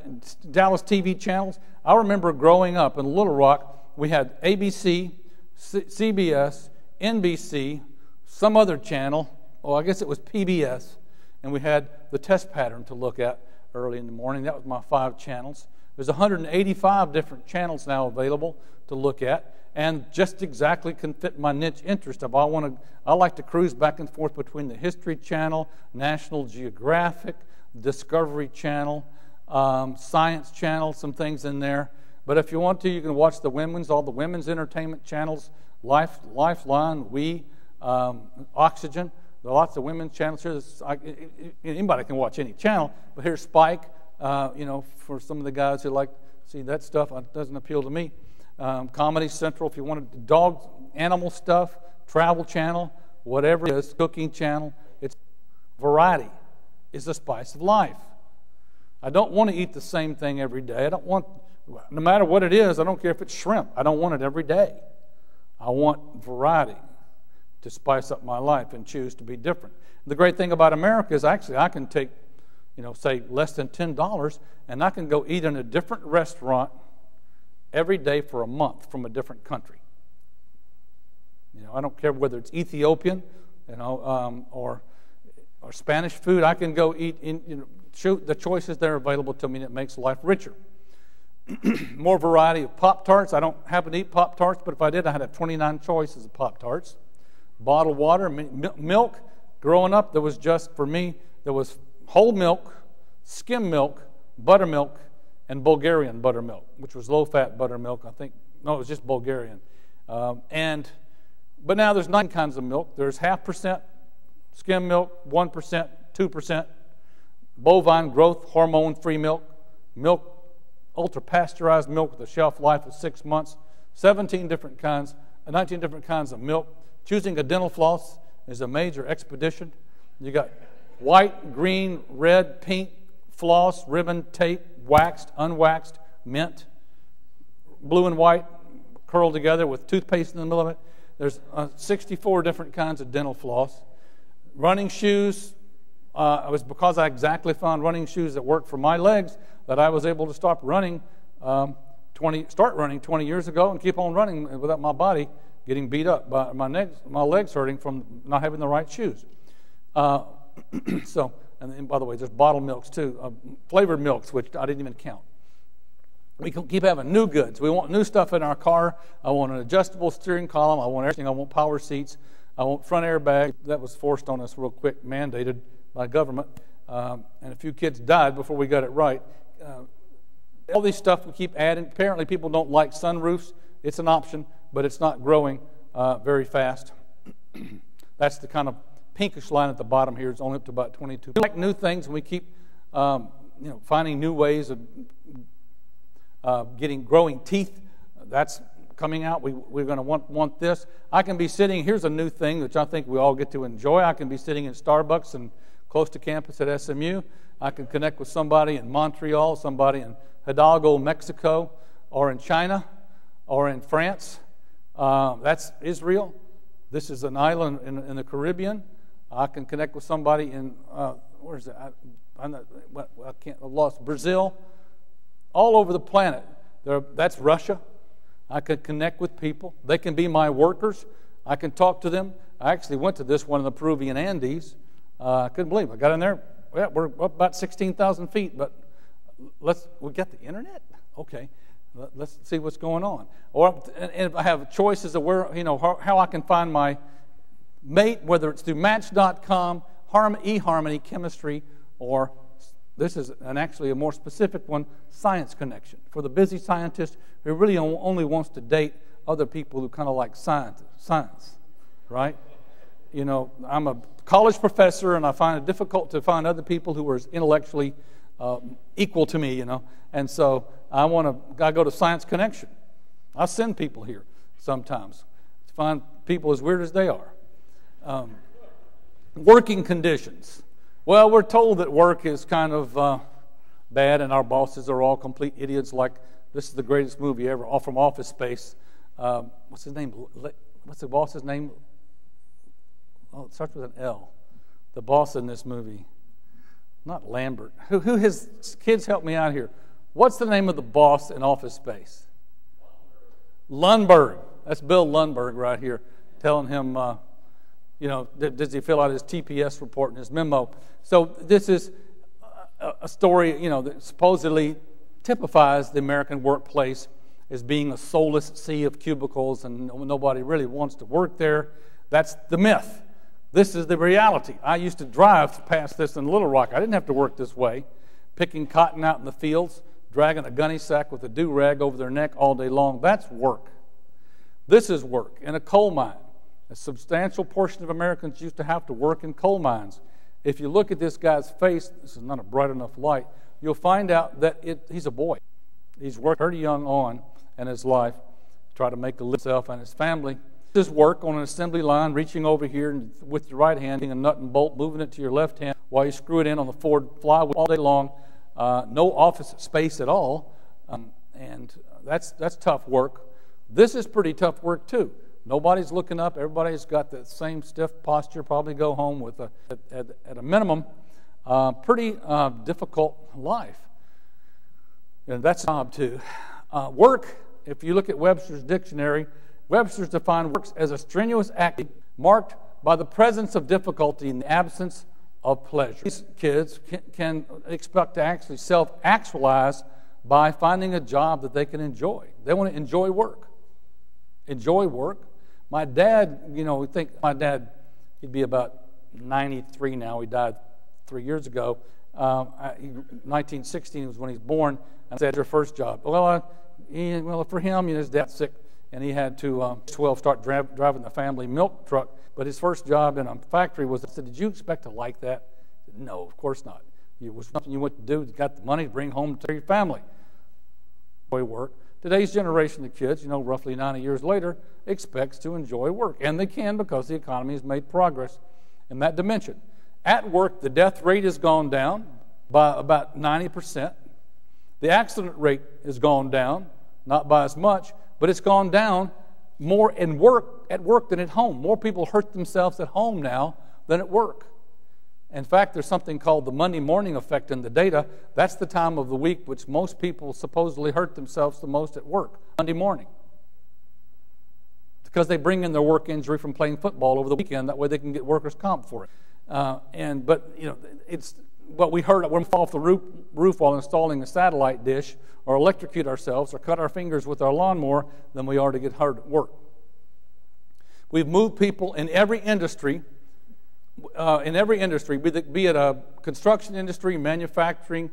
Dallas TV channels, I remember growing up in Little Rock, we had ABC, CBS, NBC, some other channel, I guess it was PBS, and we had the test pattern to look at early in the morning. That was my 5 channels. There's 185 different channels now available to look at, and just exactly can fit my niche interest. I like to cruise back and forth between the History Channel, National Geographic, Discovery Channel, Science Channel, some things in there. But if you want to, you can watch all the women's entertainment channels, Lifeline, Oxygen. There are lots of women's channels here. Anybody can watch any channel, but here's Spike. For some of the guys who like to see that stuff, it doesn't appeal to me. Comedy Central, if you wanted dog, animal stuff, Travel Channel, whatever it is, Cooking Channel. It's variety is the spice of life. I don't want to eat the same thing every day. No matter what it is, I don't care if it's shrimp. I don't want it every day. I want variety to spice up my life and choose to be different. The great thing about America is actually I can take, say less than $10, and I can go eat in a different restaurant every day for a month from a different country. I don't care whether it's Ethiopian, or Spanish food. I can go eat the choices that are available to me, and it makes life richer. More variety of Pop-Tarts. I don't happen to eat Pop-Tarts, but if I did, I'd have 29 choices of Pop-Tarts. Bottled water, milk. Growing up, there was whole milk, skim milk, buttermilk, and Bulgarian buttermilk, which was low-fat buttermilk. It was just Bulgarian. But now there's 9 kinds of milk. There's 0.5% skim milk, 1%, 2%, bovine growth hormone-free milk, ultra-pasteurized milk with a shelf life of 6 months, 19 different kinds of milk. Choosing a dental floss is a major expedition. You got white, green, red, pink floss, ribbon, tape, waxed, unwaxed, mint, blue and white curled together with toothpaste in the middle of it. There's 64 different kinds of dental floss. Running shoes. It was because I exactly found running shoes that worked for my legs that I was able to start running 20 years ago and keep on running without my body getting beat up by my legs hurting from not having the right shoes. And by the way, there's bottled milks too, flavored milks, which I didn't even count. We can keep having new goods. We want new stuff in our car. I want an adjustable steering column. I want everything. I want power seats. I want front airbag. That was forced on us real quick, mandated by government. And a few kids died before we got it right. All these stuff we keep adding. Apparently people don't like sunroofs. It's an option, but it's not growing very fast. That's the kind of pinkish line at the bottom here. It's only up to about 22. We like new things, and we keep finding new ways of growing teeth. That's coming out. We're going to want this. I can be sitting, here's a new thing which I think we all get to enjoy. I can be sitting in Starbucks and close to campus at SMU. I can connect with somebody in Montreal, somebody in Hidalgo, Mexico, or in China, or in France. That's Israel. This is an island in the Caribbean. I can connect with somebody in, where's that? I've lost Brazil. All over the planet. That's Russia. I could connect with people. They can be my workers. I can talk to them. I actually went to this one in the Peruvian Andes. I couldn't believe it. I got in there. Yeah, we're up about 16,000 feet, but we got the internet? Okay. Let's see what's going on. And if I have choices of where, how I can find my mate, whether it's through Match.com, eHarmony, chemistry, or this is actually a more specific one, Science Connection. For the busy scientist who really only wants to date other people who kind of like science, right? I'm a college professor, and I find it difficult to find other people who are intellectually equal to me, And so I go to Science Connection. I send people here sometimes to find people as weird as they are. Working conditions. Well, we're told that work is kind of bad, and our bosses are all complete idiots. Like, this is the greatest movie ever, all from Office Space. What's his name? What's the boss's name? Oh, it starts with an L. The boss in this movie. not Lambert. Who his kids help me out here? What's the name of the boss in Office Space? Lundberg. That's Bill Lundberg right here, telling him, does he fill out his TPS report and his memo? So this is a story, that supposedly typifies the American workplace as being a soulless sea of cubicles and nobody really wants to work there. That's the myth. This is the reality. I used to drive past this in Little Rock. I didn't have to work this way, picking cotton out in the fields, dragging a gunny sack with a do-rag over their neck all day long. That's work. This is work in a coal mine. A substantial portion of Americans used to have to work in coal mines. If you look at this guy's face, this is not a bright enough light, you'll find out that he's a boy. He's worked pretty young on in his life to try to make a living for himself and his family. This work on an assembly line, reaching over here and with your right hand, a nut and bolt, moving it to your left hand while you screw it in on the Ford flywheel all day long. No office space at all, and that's tough work. This is pretty tough work too. Nobody's looking up. Everybody's got the same stiff posture. Probably go home with at a minimum, pretty difficult life. And that's a job too. Work. If you look at Webster's dictionary, Webster's defined work as a strenuous activity marked by the presence of difficulty and the absence of pleasure. These kids can expect to actually self-actualize by finding a job that they can enjoy. They want to enjoy work. Enjoy work. My dad, we think my dad, he'd be about 93 now. He died 3 years ago. 1916 was when he was born. And I said, your first job. Well, for him, his dad's sick, and he had to 12 start driving the family milk truck. But his first job in a factory was, I said, did you expect to like that? Said, no, of course not. It was something you went to do, you got the money to bring home to your family. Enjoy work. Today's generation of kids, roughly 90 years later, expects to enjoy work. And they can because the economy has made progress in that dimension. At work, the death rate has gone down by about 90%. The accident rate has gone down, not by as much, but it's gone down more at work than at home. More people hurt themselves at home now than at work. In fact, there's something called the Monday morning effect in the data. That's the time of the week which most people supposedly hurt themselves the most at work, Monday morning. Because they bring in their work injury from playing football over the weekend. That way they can get workers' comp for it. It's what we heard when we fall off the roof while installing a satellite dish or electrocute ourselves or cut our fingers with our lawnmower than we are to get hurt at work. We've moved people in every industry, be it a construction industry, manufacturing,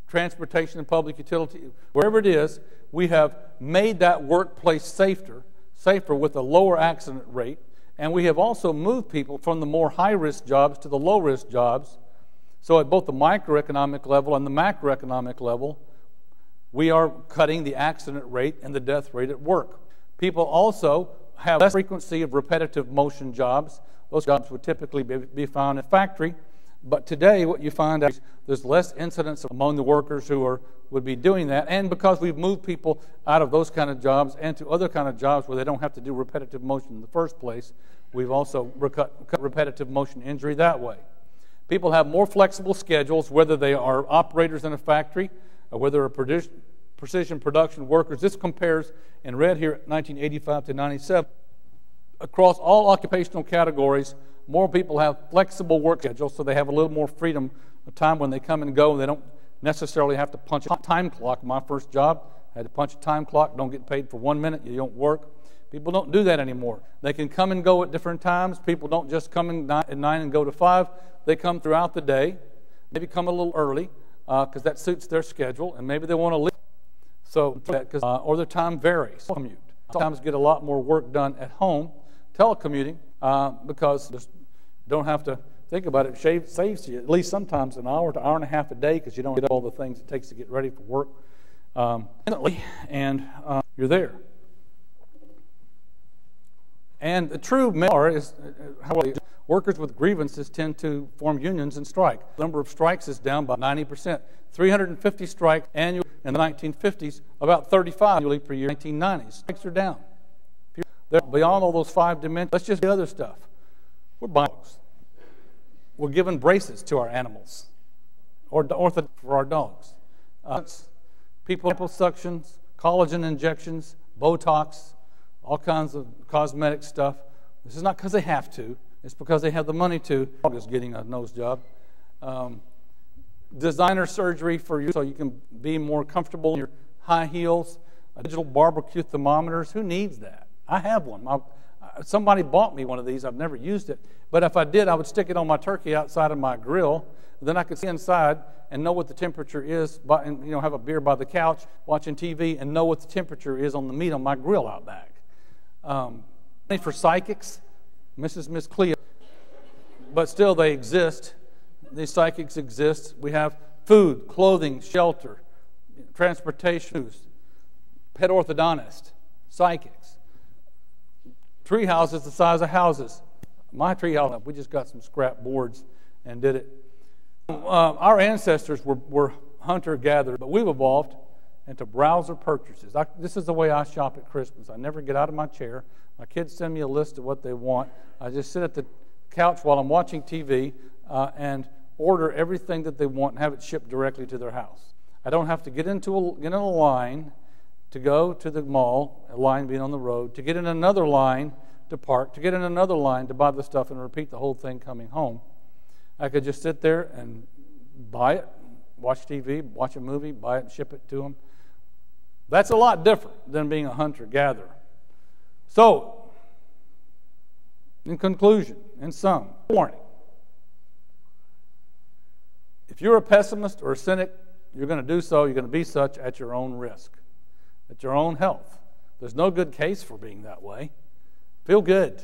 transportation and public utility, wherever it is, we have made that workplace safer with a lower accident rate, and we have also moved people from the more high-risk jobs to the low-risk jobs. So at both the microeconomic level and the macroeconomic level, we are cutting the accident rate and the death rate at work. People also have less frequency of repetitive motion jobs. Those jobs would typically be found in a factory, but today what you find out is there's less incidence among the workers who would be doing that, and because we've moved people out of those kind of jobs and to other kind of jobs where they don't have to do repetitive motion in the first place, we've also cut repetitive motion injury that way. People have more flexible schedules, whether they are operators in a factory or whether they're precision production workers. This compares in red here, 1985 to 97. Across all occupational categories, more people have flexible work schedules, so they have a little more freedom of time when they come and go, and they don't necessarily have to punch a time clock. My first job, I had to punch a time clock, don't get paid for 1 minute, you don't work. People don't do that anymore. They can come and go at different times. People don't just come at 9 and go to 5. They come throughout the day, maybe come a little early because that suits their schedule, and maybe they want to leave. So, or their time varies. Commute. Sometimes get a lot more work done at home, telecommuting, because you don't have to think about it. It saves you at least sometimes an hour to hour and a half a day because you don't get all the things it takes to get ready for work. And you're there. And the true measure is how workers with grievances tend to form unions and strike. The number of strikes is down by 90%. 350 strikes annually in the 1950s, about 35 annually per year in the 1990s. Strikes are down. Beyond all those 5 dimensions, let's just do other stuff. We're buying dogs. We're giving braces to our animals. or for our dogs. People suctions, collagen injections, Botox, all kinds of cosmetic stuff. This is not because they have to. It's because they have the money to. Dog is getting a nose job. Designer surgery for you so you can be more comfortable in your high heels. Digital barbecue thermometers. Who needs that? I have one. Somebody bought me one of these. I've never used it. But if I did, I would stick it on my turkey outside of my grill. Then I could see inside and know what the temperature is, and have a beer by the couch, watching TV, and know what the temperature is on the meat on my grill out back. For psychics, Miss Cleo, but still they exist. These psychics exist. We have food, clothing, shelter, transportation, pet orthodontist, psychics, tree houses the size of houses. My tree house, we just got some scrap boards and did it. Our ancestors were hunter-gatherer, but we've evolved into browser purchases. This is the way I shop at Christmas. I never get out of my chair. My kids send me a list of what they want. I just sit at the couch while I'm watching TV and order everything that they want and have it shipped directly to their house. I don't have to get in a line to go to the mall, a line being on the road, to get in another line to park, to get in another line to buy the stuff and repeat the whole thing coming home. I could just sit there and buy it, watch TV, watch a movie, buy it and ship it to them. That's a lot different than being a hunter-gatherer. So, in conclusion, in sum, warning. If you're a pessimist or a cynic, you're going to do so, you're going to be such at your own risk, at your own health. There's no good case for being that way. Feel good.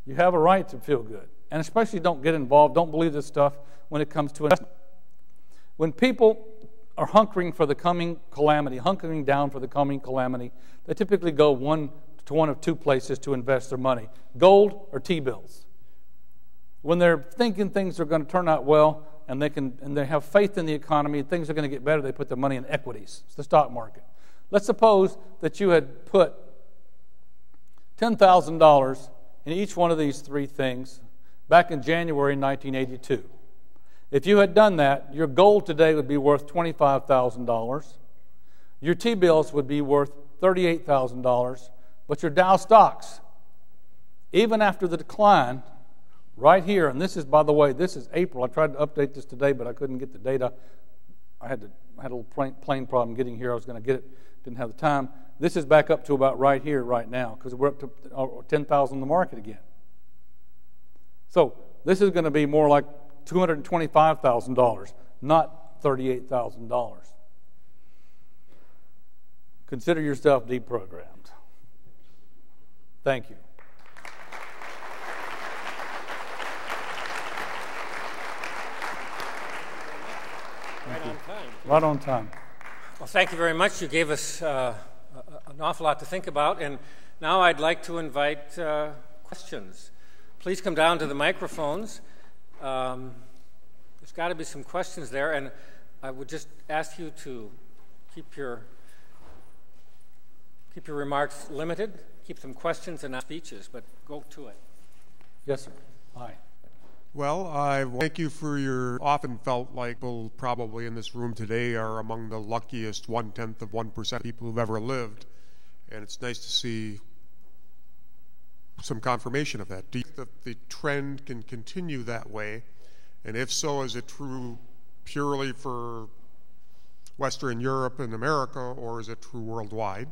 You have a right to feel good. And especially don't get involved, don't believe this stuff when it comes to investment. When people are hunkering for the coming calamity, hunkering down for the coming calamity, they typically go one of two places to invest their money, gold or T-bills. When they're thinking things are going to turn out well and they have faith in the economy, things are going to get better, they put their money in equities. It's the stock market. Let's suppose that you had put $10,000 in each one of these three things back in January 1982. If you had done that, your gold today would be worth $25,000. Your T-bills would be worth $38,000. But your Dow stocks, even after the decline, right here, and this is, by the way, this is April. I tried to update this today, but I couldn't get the data. I had a little plane problem getting here. I was going to get it, didn't have the time. This is back up to about right here, right now, because we're up to 10,000 in the market again. So this is going to be more like $225,000, not $38,000. Consider yourself deprogrammed. Thank you. Right on time. Right on time. Well, thank you very much. You gave us an awful lot to think about. And now I'd like to invite questions. Please come down to the microphones. There's got to be some questions there. And I would just ask you to keep your remarks limited. Keep them questions and not speeches, but go to it. Yes, sir. Hi. Well, I thank you for your often felt like people probably in this room today are among the luckiest 0.1% people who've ever lived. And it's nice to see some confirmation of that. Do you think that the trend can continue that way? And if so, is it true purely for Western Europe and America, or is it true worldwide?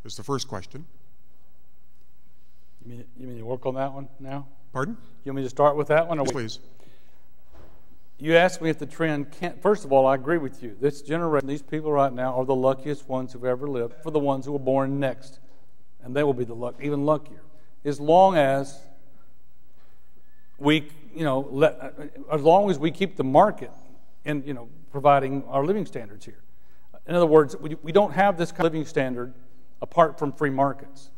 Is the first question. You mean to work on that one now? Pardon? You want me to start with that one? Or Please. You asked me if the trend can't. First of all, I agree with you. This generation, these people right now, are the luckiest ones who've ever lived, for the ones who were born next. And they will be even luckier. As long as we, as long as we keep the market in, providing our living standards here. In other words, we don't have this kind of living standard apart from free markets.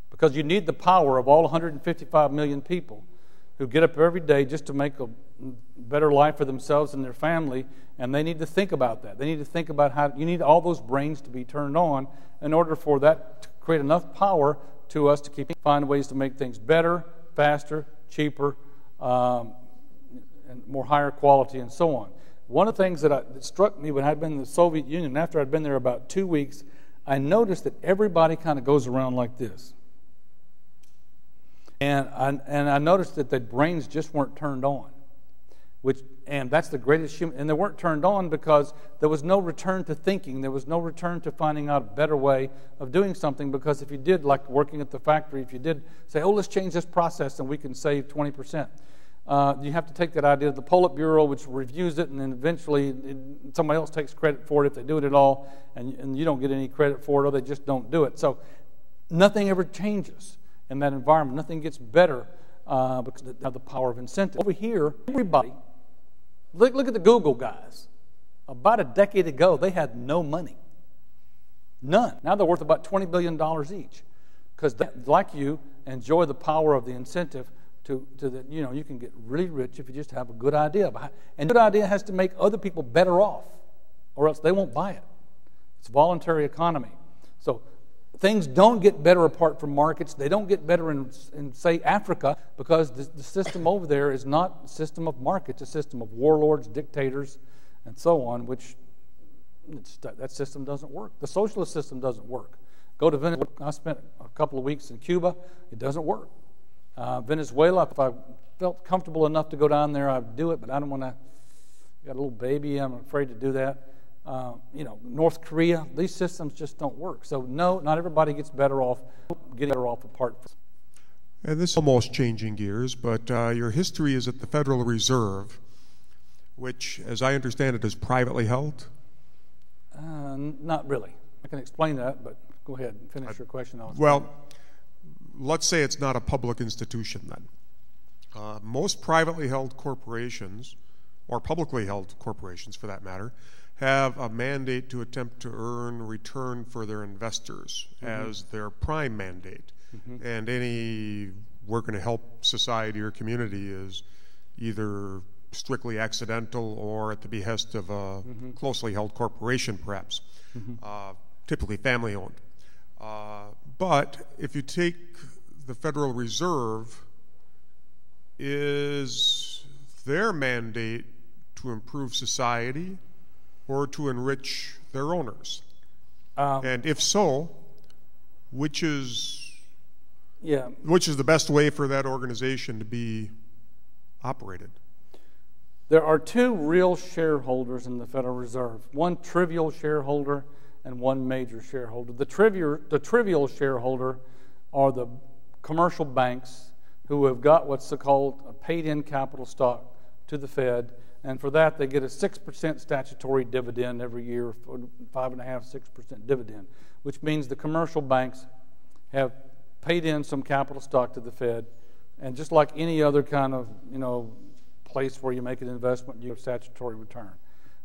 Because you need the power of all 155 million people who get up every day just to make a better life for themselves and their family, and they need to think about that. They need to think about how you need all those brains to be turned on in order for that to create enough power to us to find ways to make things better, faster, cheaper, and more higher quality, and so on. one of the things that struck me when I'd been in the Soviet Union, after I'd been there about 2 weeks, I noticed that everybody kind of goes around like this. And I noticed that their brains just weren't turned on. And that's the greatest human. And they weren't turned on because there was no return to thinking. There was no return to finding out a better way of doing something. Because if you did, like working at the factory, if you did say, oh, let's change this process and we can save 20%, you have to take that idea to the Politburo, which reviews it, and then eventually somebody else takes credit for it if they do it at all, and you don't get any credit for it, or they just don't do it. So nothing ever changes in that environment. Nothing gets better because of the power of incentive. Over here, everybody, look at the Google guys. About a decade ago, they had no money. None. Now they're worth about $20 billion each because they, like you, enjoy the power of the incentive to that, you can get really rich if you just have a good idea. And a good idea has to make other people better off, or else they won't buy it. It's a voluntary economy. So things don't get better apart from markets. They don't get better in say, Africa, because the system over there is not a system of markets, it's a system of warlords, dictators, and so on, which that system doesn't work. The socialist system doesn't work. Go to Venezuela. I spent a couple of weeks in Cuba. It doesn't work. Venezuela, if I felt comfortable enough to go down there, I'd do it, but I don't want to. Got a little baby, I'm afraid to do that. North Korea, these systems just don't work. So no, not everybody gets better off, getting better off apart. And this is almost changing gears, but your history is at the Federal Reserve, which, as I understand it, is privately held? Not really. I can explain that, but go ahead and finish your question. Well, let's say it's not a public institution then. Most privately held corporations, or publicly held corporations for that matter, have a mandate to attempt to earn return for their investors as their prime mandate. And any we're going to help society or community is either strictly accidental or at the behest of a closely held corporation, perhaps, typically family owned. But if you take the Federal Reserve, is their mandate to improve society or to enrich their owners? And if so, which is the best way for that organization to be operated? There are two real shareholders in the Federal Reserve, one trivial shareholder and one major shareholder. The trivial shareholder are the commercial banks who have got what's called a paid-in capital stock to the Fed, and for that they get a 6% statutory dividend every year, 5.5%, 6% dividend, which means the commercial banks have paid in some capital stock to the Fed, and just like any other kind of place where you make an investment, you have statutory return.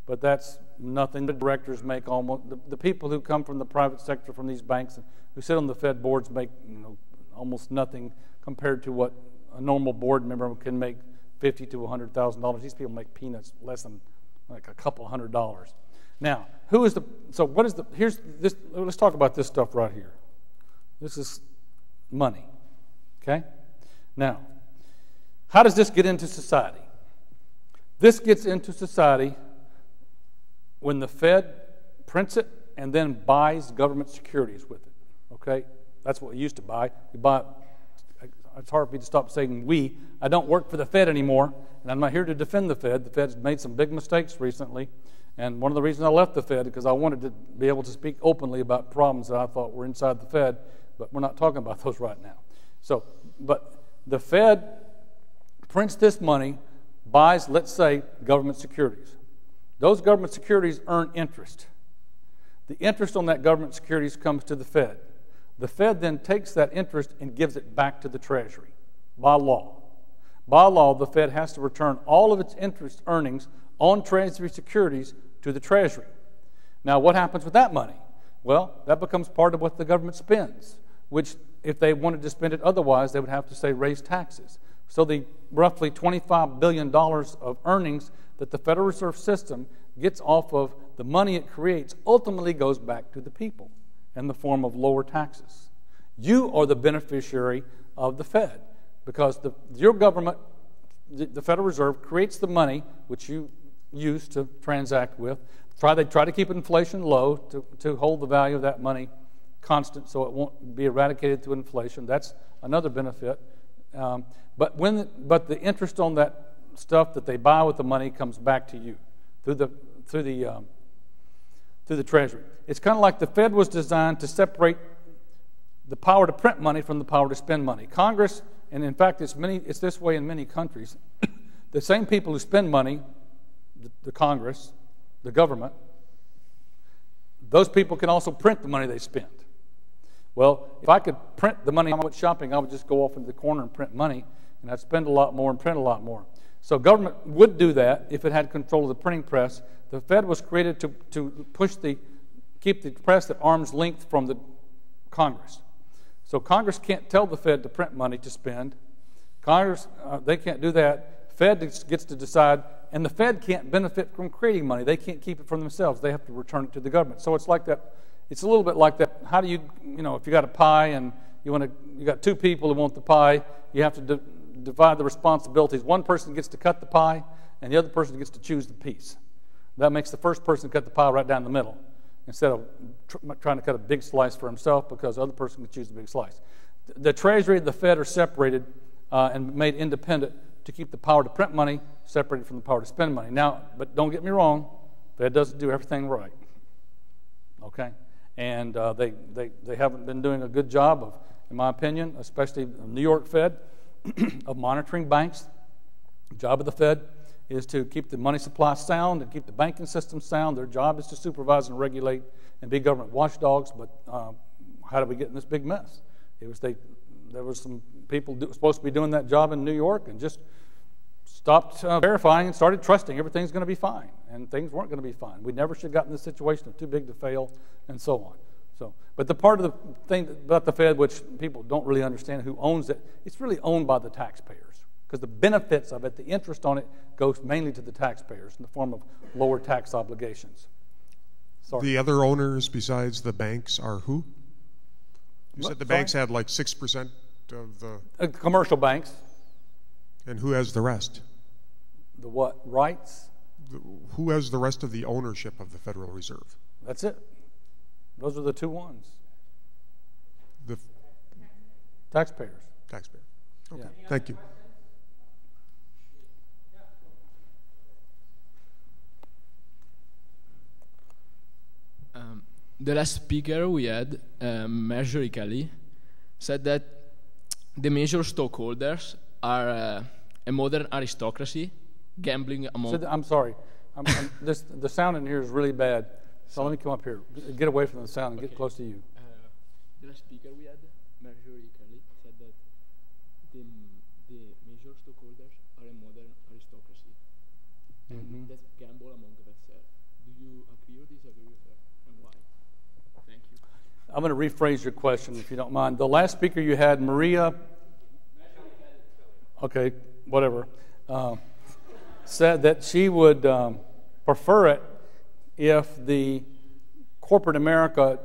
But that's nothing. The directors make almost the people who come from the private sector from these banks and who sit on the Fed boards make almost nothing compared to what a normal board member can make, $50,000 to $100,000. These people make peanuts, less than like a couple $100. Now, here's this, let's talk about this stuff right here. This is money, okay? Now, how does this get into society? This gets into society when the Fed prints it and then buys government securities with it, okay? That's what we used to buy. It's hard for me to stop saying we. I don't work for the Fed anymore, and I'm not here to defend the Fed. The Fed's made some big mistakes recently, and one of the reasons I left the Fed is because I wanted to be able to speak openly about problems that I thought were inside the Fed, but we're not talking about those right now. But the Fed prints this money, buys, let's say, government securities. Those government securities earn interest. The interest on that government securities comes to the Fed. The Fed then takes that interest and gives it back to the Treasury by law. By law, the Fed has to return all of its interest earnings on Treasury securities to the Treasury. Now, what happens with that money? Well, that becomes part of what the government spends, which if they wanted to spend it otherwise, they would have to, say, raise taxes. So the roughly $25 billion of earnings that the Federal Reserve System gets off of the money it creates ultimately goes back to the people in the form of lower taxes. You are the beneficiary of the Fed because your government, the Federal Reserve, creates the money which you use to transact with. They try to keep inflation low to hold the value of that money constant so it won't be eradicated through inflation. That's another benefit. But the interest on that stuff that they buy with the money comes back to you through the Treasury. It's kind of like the Fed was designed to separate the power to print money from the power to spend money. Congress, and in fact it's this way in many countries, the same people who spend money, the Congress, the government, those people can also print the money they spend. Well, if I could print the money I went shopping, I would just go off into the corner and print money, and I'd spend a lot more and print a lot more. So government would do that if it had control of the printing press. The Fed was created to keep the press at arm's length from the Congress. So Congress can't tell the Fed to print money to spend. Congress, they can't do that. Fed gets to decide, and the Fed can't benefit from creating money. They can't keep it for themselves. They have to return it to the government. So it's like that. It's a little bit like that. How do you if you got a pie and you got two people who want the pie, you have to divide the responsibilities. One person gets to cut the pie, and the other person gets to choose the piece. That makes the first person cut the pie right down the middle, instead of trying to cut a big slice for himself, because the other person can choose the big slice. The Treasury and the Fed are separated and made independent to keep the power to print money separated from the power to spend money. Now, but don't get me wrong, the Fed doesn't do everything right. Okay? And they haven't been doing a good job of, in my opinion, especially the New York Fed, of monitoring banks. The job of the Fed is to keep the money supply sound and keep the banking system sound. Their job is to supervise and regulate and be government watchdogs. But how did we get in this big mess? There was some people supposed to be doing that job in New York and just stopped verifying and started trusting everything's going to be fine, and things weren't going to be fine. We never should have gotten in this situation of too big to fail, and so on. But the part of the thing about the Fed, which people don't really understand who owns it, it's really owned by the taxpayers, because the benefits of it, the interest on it, goes mainly to the taxpayers in the form of lower tax obligations. Sorry. The other owners besides the banks are who? You said the banks had like 6% of the... commercial banks. And who has the rest? The what? Rights? Who has the rest of the ownership of the Federal Reserve? That's it. Those are the two ones. The taxpayers. Taxpayers. Okay. Yeah. Thank you. The last speaker we had, Marjorie Kelly, said that the major stockholders are a modern aristocracy, gambling among... I'm sorry. The sound in here is really bad. So let me come up here. Get away from the sound and get close to you. The last speaker we had, Marjorie Kelly, said that the major stockholders are a modern aristocracy, and that gamble among themselves. Do you agree or disagree with her, and why? Thank you. I'm going to rephrase your question, if you don't mind. The last speaker you had, Maria... Okay, whatever, said that she would prefer it if the corporate America,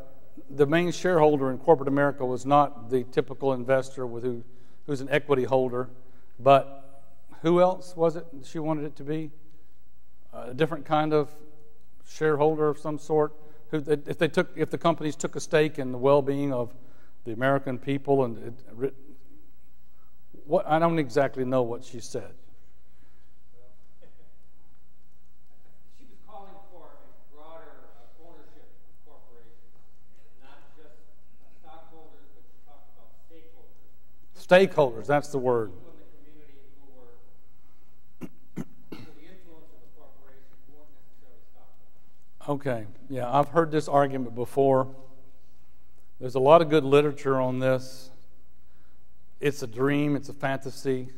the main shareholder in corporate America, was not the typical investor who's an equity holder, but who else was it she wanted it to be? A different kind of shareholder of some sort. If the companies took a stake in the well-being of the American people, and I don't exactly know what she said. She was calling for a broader ownership of corporations, not just stockholders, but she talked about stakeholders. Stakeholders, that's the word. People in the community who were under the influence of the corporation who weren't necessarily stockholders. Okay, yeah, I've heard this argument before. There's a lot of good literature on this. It's a dream, it's a fantasy.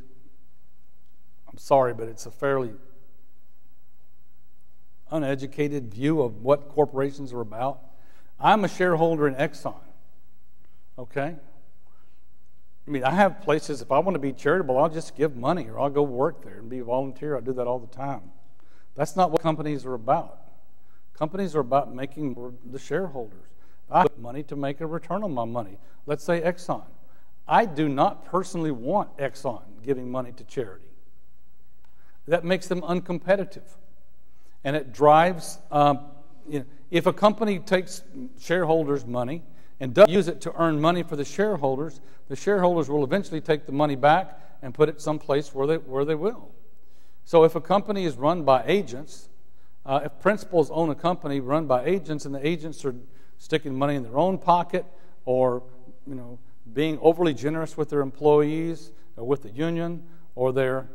I'm sorry, but it's a fairly uneducated view of what corporations are about. I'm a shareholder in Exxon, okay? I mean, I have places, if I want to be charitable, I'll just give money, or I'll go work there and be a volunteer. I do that all the time. That's not what companies are about. Companies are about making the shareholders. I put money to make a return on my money. Let's say Exxon. I do not personally want Exxon giving money to charity. That makes them uncompetitive. And it drives, if a company takes shareholders' money and does use it to earn money for the shareholders will eventually take the money back and put it someplace where they will. So if a company is run by agents, if principals own a company run by agents and the agents are sticking money in their own pocket or being overly generous with their employees or with the union, or they're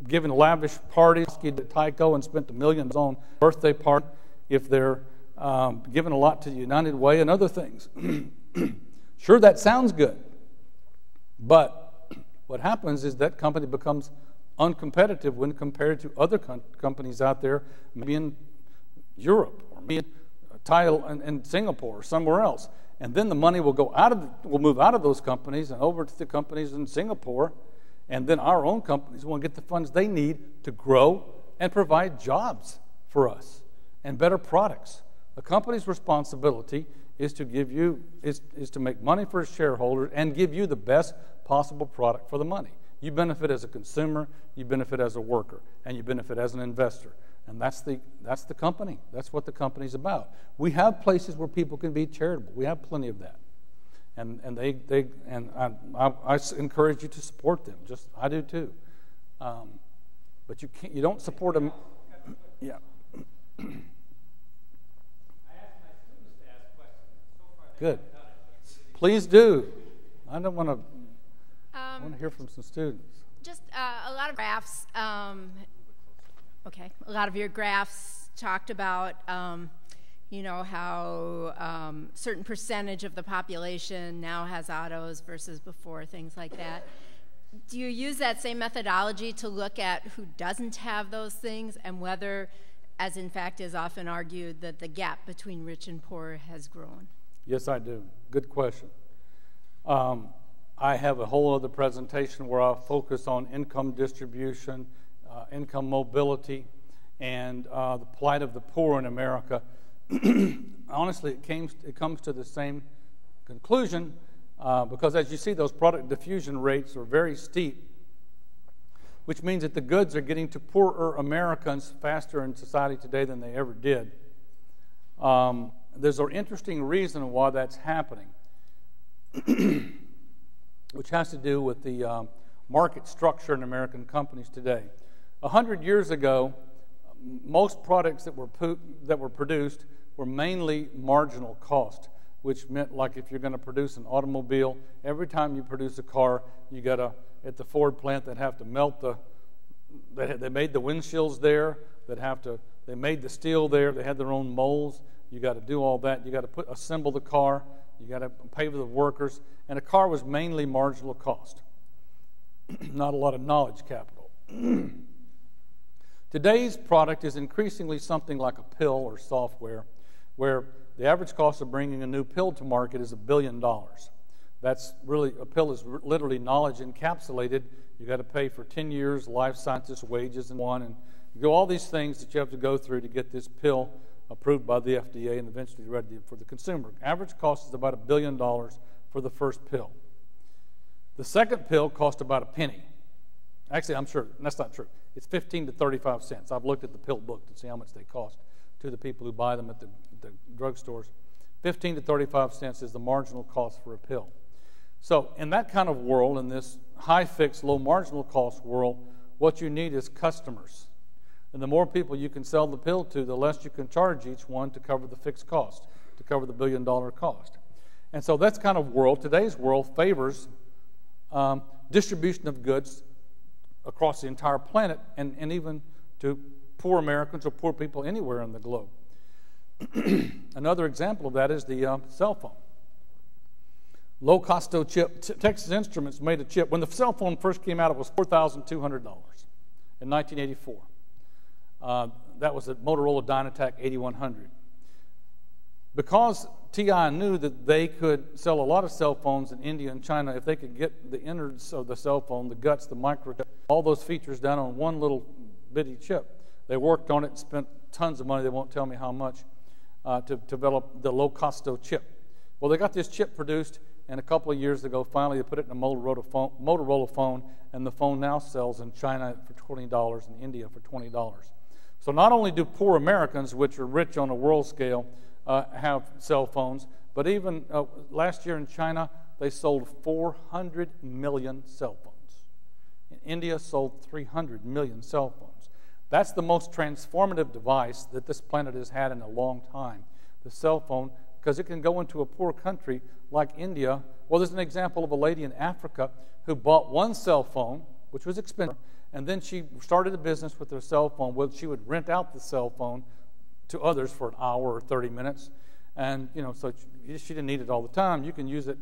giving lavish parties to Tyco and spent $1 million on his own birthday party, if they're giving a lot to the United Way and other things. Sure, that sounds good. But what happens is that company becomes uncompetitive when compared to other companies out there, maybe in Europe or maybe in Thailand and Singapore or somewhere else. And then the money will move out of those companies and over to the companies in Singapore. And then our own companies will get the funds they need to grow and provide jobs for us and better products. A company's responsibility is to give you is to make money for its shareholders and give you the best possible product for the money. You benefit as a consumer, you benefit as a worker, and you benefit as an investor. And that's the company. That's what the company's about. We have places where people can be charitable. We have plenty of that. And I encourage you to support them. Just I do too. But you don't support them. Yeah. Good. Please do. I don't want to. I want to hear from some students. Just a lot of graphs. Okay, a lot of your graphs talked about, how certain percentage of the population now has autos versus before, things like that. Do you use that same methodology to look at who doesn't have those things and whether, as in fact is often argued, that the gap between rich and poor has grown? Yes, I do. Good question. I have a whole other presentation where I'll focus on income distribution, income mobility, and the plight of the poor in America. Honestly, it comes to the same conclusion because as you see, those product diffusion rates are very steep, which means that the goods are getting to poorer Americans faster in society today than they ever did. There's an interesting reason why that's happening, which has to do with the market structure in American companies today. 100 years ago, most products that were produced were mainly marginal cost, which meant like if you're going to produce an automobile, every time you produce a car, you got to, at the Ford plant, they'd have to melt they made the windshields there, they made the steel there, they had their own molds. You got to do all that. You got to assemble the car. You got to pay for the workers. And a car was mainly marginal cost, not a lot of knowledge capital. Today's product is increasingly something like a pill or software, where the average cost of bringing a new pill to market is $1 billion. That's really, a pill is literally knowledge encapsulated. You got to pay for 10 years, life scientist wages and one, and you go all these things that you have to go through to get this pill approved by the FDA and eventually ready for the consumer. Average cost is about $1 billion for the first pill. The second pill cost about a penny. Actually, I'm sure that's not true. It's 15 to 35 cents. I've looked at the pill book to see how much they cost to the people who buy them at the drugstores. 15 to 35 cents is the marginal cost for a pill. So in that kind of world, in this high fixed, low marginal cost world, what you need is customers. And the more people you can sell the pill to, the less you can charge each one to cover the fixed cost, to cover the $1 billion cost. And so that's kind of world. Today's world favors distribution of goods across the entire planet and even to poor Americans or poor people anywhere in the globe. Another example of that is the cell phone. Low-cost chip. Texas Instruments made a chip. When the cell phone first came out, it was $4,200 in 1984. That was a Motorola Dynatac 8100. Because TI knew that they could sell a lot of cell phones in India and China if they could get the innards of the cell phone, the guts, the microchip, all those features down on one little bitty chip. They worked on it and spent tons of money, they won't tell me how much, to develop the low-costo chip. Well, they got this chip produced and a couple of years ago, finally, they put it in a Motorola phone, and the phone now sells in China for $20 and India for $20. So not only do poor Americans, which are rich on a world scale, have cell phones, but even last year in China, they sold 400 million cell phones. In India, sold 300 million cell phones. That's the most transformative device that this planet has had in a long time, the cell phone, because it can go into a poor country like India. Well, there's an example of a lady in Africa who bought one cell phone, which was expensive, and then she started a business with her cell phone where she would rent out the cell phone to others for an hour or 30 minutes. And, so she didn't need it all the time. You can use it,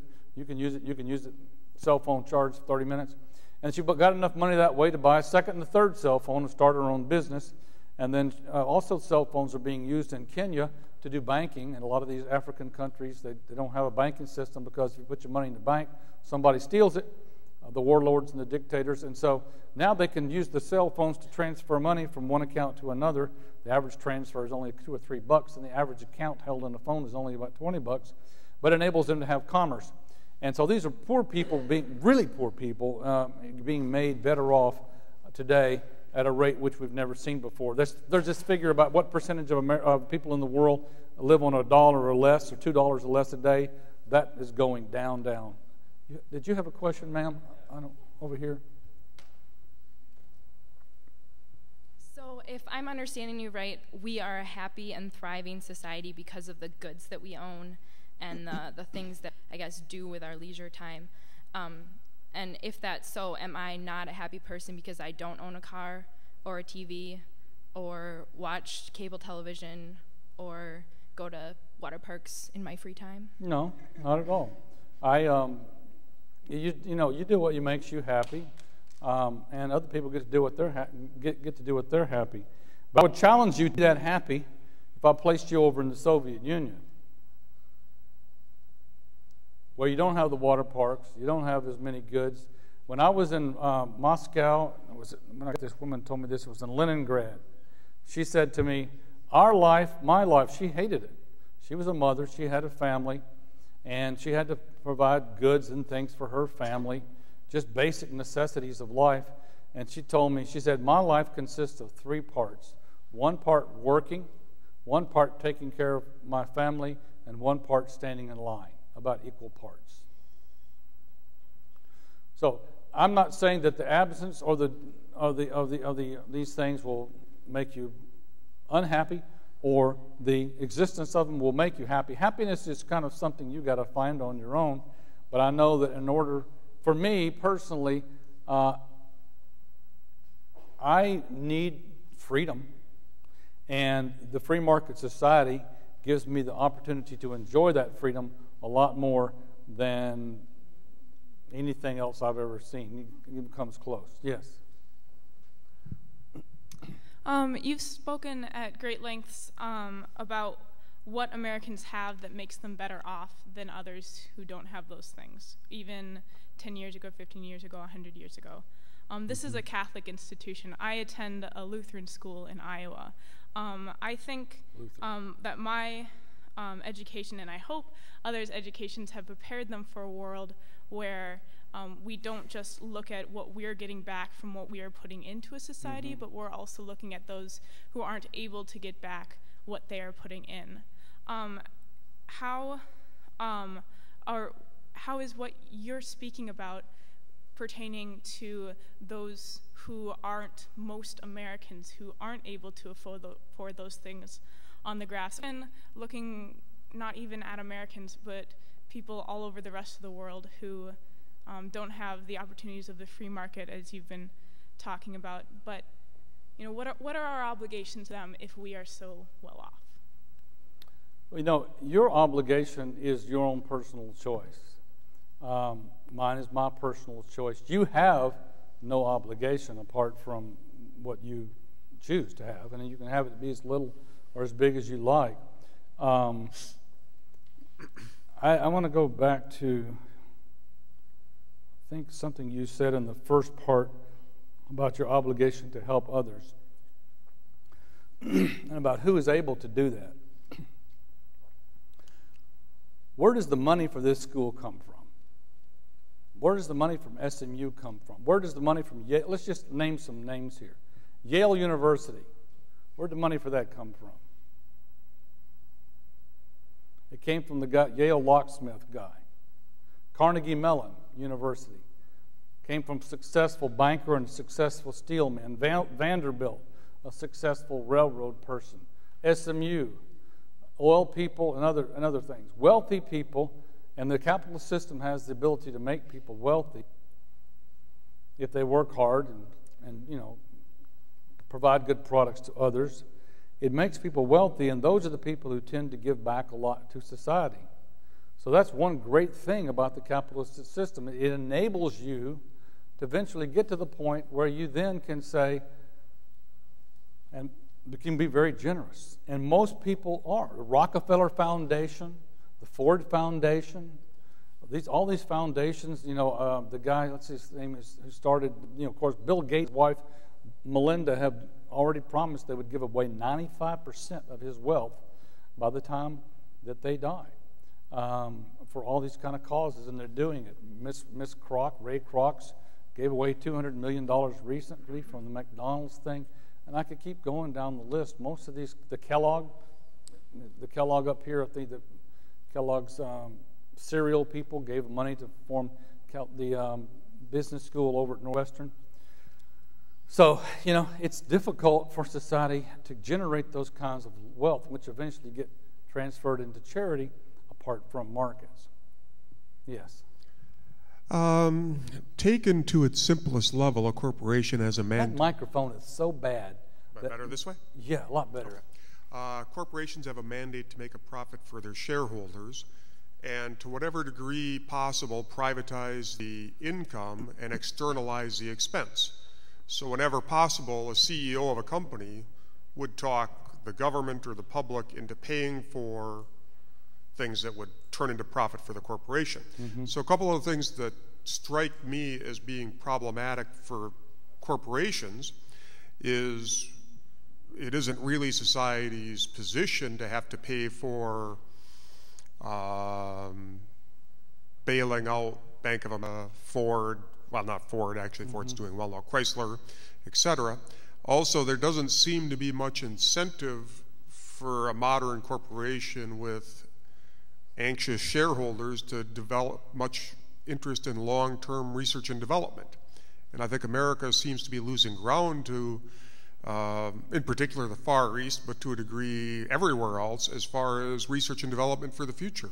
cell phone charge 30 minutes. And she got enough money that way to buy a second and a third cell phone and start her own business. And then also cell phones are being used in Kenya to do banking. In a lot of these African countries, they don't have a banking system because if you put your money in the bank, somebody steals it, the warlords and the dictators. And so now they can use the cell phones to transfer money from one account to another. The average transfer is only $2 or $3, and the average account held on the phone is only about $20, but enables them to have commerce. And so these are poor people, really poor people, being made better off today at a rate which we've never seen before. There's this figure about what percentage of people in the world live on $1 or less, or $2 or less a day. That is going down. Did you have a question, ma'am? Over here. So if I'm understanding you right, we are a happy and thriving society because of the goods that we own and the things that, I guess, do with our leisure time. And if that's so, am I not a happy person because I don't own a car or a TV or watch cable television or go to water parks in my free time? No, not at all. You do what makes you happy, and other people get to do what they're happy. But I would challenge you to be that happy if I placed you over in the Soviet Union, where you don't have the water parks, you don't have as many goods. When I was in Moscow, this woman told me this, it was in Leningrad. She said to me, my life, she hated it. She was a mother, she had a family, and she had to provide goods and things for her family, just basic necessities of life. And she told me, she said, my life consists of 3 parts. 1 part working, 1 part taking care of my family, and 1 part standing in line, about equal parts. So I'm not saying that the absence or these things will make you unhappy, or the existence of them will make you happy. Happiness is kind of something you got to find on your own. But I know that in order, for me personally, I need freedom, and the free market society gives me the opportunity to enjoy that freedom a lot more than anything else I've ever seen. It comes close. Yes. You've spoken at great lengths about what Americans have that makes them better off than others who don't have those things, even 10 years ago, 15 years ago, 100 years ago. This is a Catholic institution. I attend a Lutheran school in Iowa. I think that my education, and I hope others' educations, have prepared them for a world where we don't just look at what we're getting back from what we are putting into a society, but we're also looking at those who aren't able to get back what they are putting in. How is what you're speaking about pertaining to those who aren't most Americans, who aren't able to afford those things on the grass? And looking not even at Americans, but people all over the rest of the world who don't have the opportunities of the free market, as you've been talking about. But what are our obligations to them if we are so well off? Well, your obligation is your own personal choice. Mine is my personal choice. You have no obligation apart from what you choose to have, and you can have it be as little or as big as you like. I want to go back to, I think, something you said in the first part about your obligation to help others and about who is able to do that. Where does the money for this school come from? Where does the money from SMU come from? Where does the money from Yale? Let's just name some names here. Yale University. Where did the money for that come from? It came from the Yale locksmith guy. Carnegie Mellon University. Came from successful banker and successful steelman. Vanderbilt, a successful railroad person. SMU, oil people and other things. Wealthy people, and the capitalist system has the ability to make people wealthy if they work hard and provide good products to others. It makes people wealthy, and those are the people who tend to give back a lot to society. So that's one great thing about the capitalist system. It enables you to eventually get to the point where you then can say, and can be very generous. And most people are. The Rockefeller Foundation, the Ford Foundation, all these foundations, the guy, let's see his name, who started, of course, Bill Gates' wife, Melinda, have already promised they would give away 95% of his wealth by the time that they die for all these kind of causes, and they're doing it. Miss Kroc, Ray Kroc, gave away $200 million recently from the McDonald's thing, and I could keep going down the list. Most of these, the Kellogg up here, I think the Kellogg's cereal people gave money to form the business school over at Northwestern. So, it's difficult for society to generate those kinds of wealth, which eventually get transferred into charity apart from markets. Yes. Taken to its simplest level, a corporation has a That microphone is so bad. Better this way? Yeah, a lot better. Corporations have a mandate to make a profit for their shareholders, and to whatever degree possible, privatize the income and externalize the expense. So whenever possible, a CEO of a company would talk the government or the public into paying for things that would turn into profit for the corporation. Mm-hmm. So a couple of things that strike me as being problematic for corporations is it isn't really society's position to have to pay for bailing out Bank of America, Ford, well, not Ford, actually, Ford's doing well now, Chrysler, etc. Also, there doesn't seem to be much incentive for a modern corporation with anxious shareholders to develop much interest in long-term research and development. And I think America seems to be losing ground to, in particular the Far East, but to a degree everywhere else, as far as research and development for the future.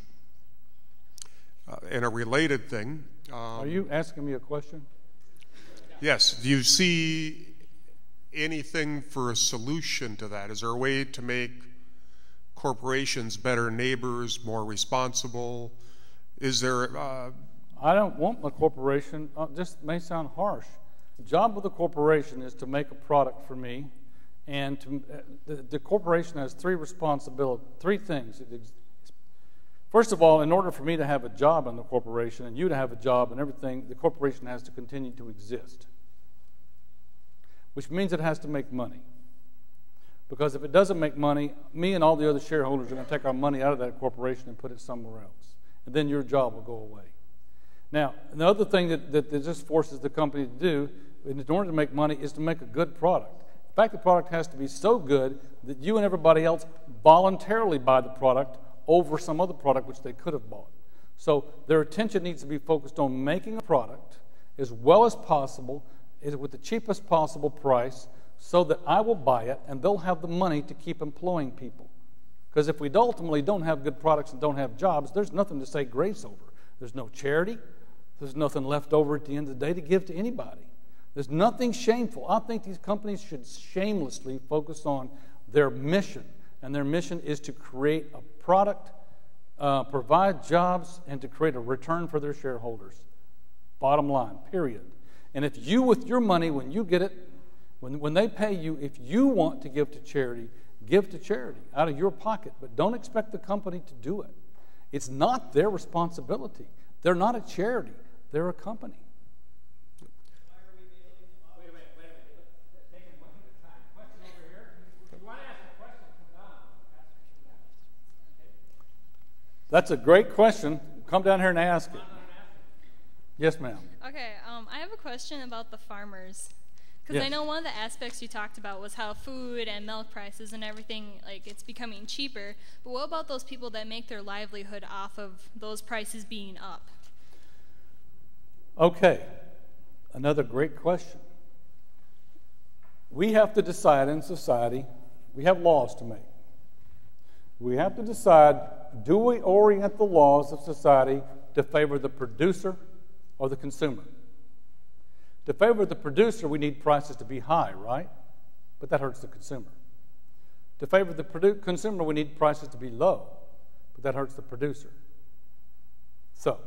And a related thing. Are you asking me a question? Yes. Do you see anything for a solution to that? Is there a way to make corporations better neighbors, more responsible? Is there... I don't want a corporation. This may sound harsh. The job of the corporation is to make a product for me, and the corporation has three things. First of all, in order for me to have a job in the corporation and you to have a job and everything, the corporation has to continue to exist, which means it has to make money. Because if it doesn't make money, me and all the other shareholders are going to take our money out of that corporation and put it somewhere else. And then your job will go away. Now, the other thing that this forces the company to do in order to make money is to make a good product. In fact, the product has to be so good that you and everybody else voluntarily buy the product over some other product which they could have bought. So their attention needs to be focused on making a product as well as possible, with the cheapest possible price, so that I will buy it and they'll have the money to keep employing people. Because if we ultimately don't have good products and don't have jobs, there's nothing to say grace over. There's no charity. There's nothing left over at the end of the day to give to anybody. There's nothing shameful. I think these companies should shamelessly focus on their mission. And their mission is to create a product, provide jobs, and to create a return for their shareholders. Bottom line, period. And if you, with your money, when you get it, when they pay you, if you want to give to charity out of your pocket. But don't expect the company to do it. It's not their responsibility. They're not a charity. They're a company. Wait a minute. Take it one at a time. Question over here. If you want to ask a question, come down. That's a great question. Come down here and ask it. Yes, ma'am. Okay, I have a question about the farmers. Because Yes. I know one of the aspects you talked about was how food and milk prices and everything, like, it's becoming cheaper. But what about those people that make their livelihood off of those prices being up? Okay, another great question. We have to decide in society, we have laws to make. We have to decide, do we orient the laws of society to favor the producer or the consumer? To favor the producer, we need prices to be high, right? But that hurts the consumer. To favor the consumer, we need prices to be low, but that hurts the producer. So,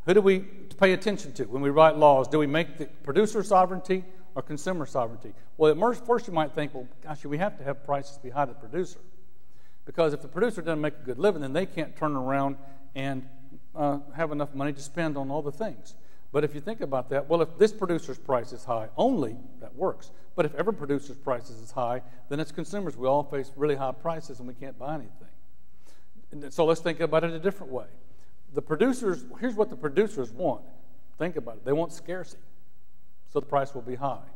who do we pay attention to when we write laws? Do we make the producer sovereignty or consumer sovereignty? Well, at first you might think, well, gosh, we have to have prices be high to the producer. Because if the producer doesn't make a good living, then they can't turn around and have enough money to spend on all the things. But if you think about that, well, if this producer's price is high only, that works. But if every producer's price is high, then as consumers, we all face really high prices and we can't buy anything. And so let's think about it a different way. The producers, here's what the producers want. Think about it. They want scarcity, so the price will be high.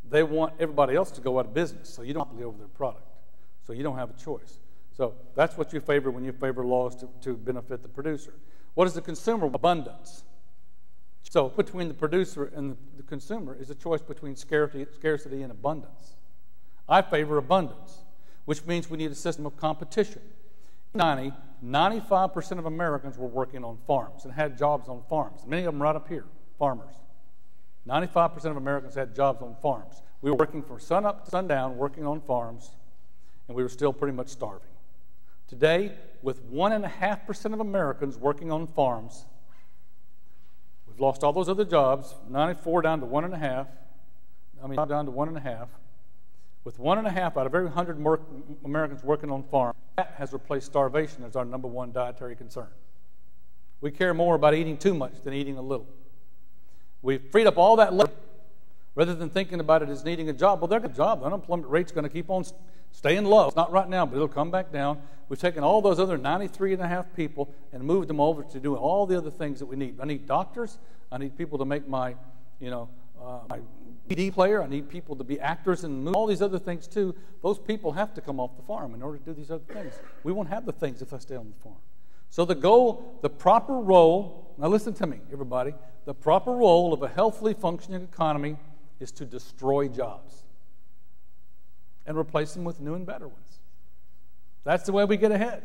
They want everybody else to go out of business, so you don't have to over their product. So you don't have a choice. So that's what you favor when you favor laws to benefit the producer. What is the consumer? Abundance. So between the producer and the consumer is a choice between scarcity and abundance. I favor abundance, which means we need a system of competition. 95% of Americans were working on farms and had jobs on farms. Many of them right up here, farmers. 95% of Americans had jobs on farms. We were working from sun up to sundown, working on farms, and we were still pretty much starving. Today, with 1.5% of Americans working on farms, we've lost all those other jobs, 94 down to 1.5. Down to 1.5. With 1.5 out of every 100 Americans working on farms, that has replaced starvation as our number one dietary concern. We care more about eating too much than eating a little. We've freed up all that labor rather than thinking about it as needing a job. Well, they're a job. The unemployment rate's going to keep on staying low. It's not right now, but it'll come back down. We've taken all those other 93.5 people and moved them over to do all the other things that we need. I need doctors. I need people to make my CD player. I need people to be actors and movies. All these other things too. Those people have to come off the farm in order to do these other things. We won't have the things if I stay on the farm. So the goal, the proper role, now listen to me, everybody. The proper role of a healthily functioning economy is to destroy jobs and replace them with new and better ones. That's the way we get ahead.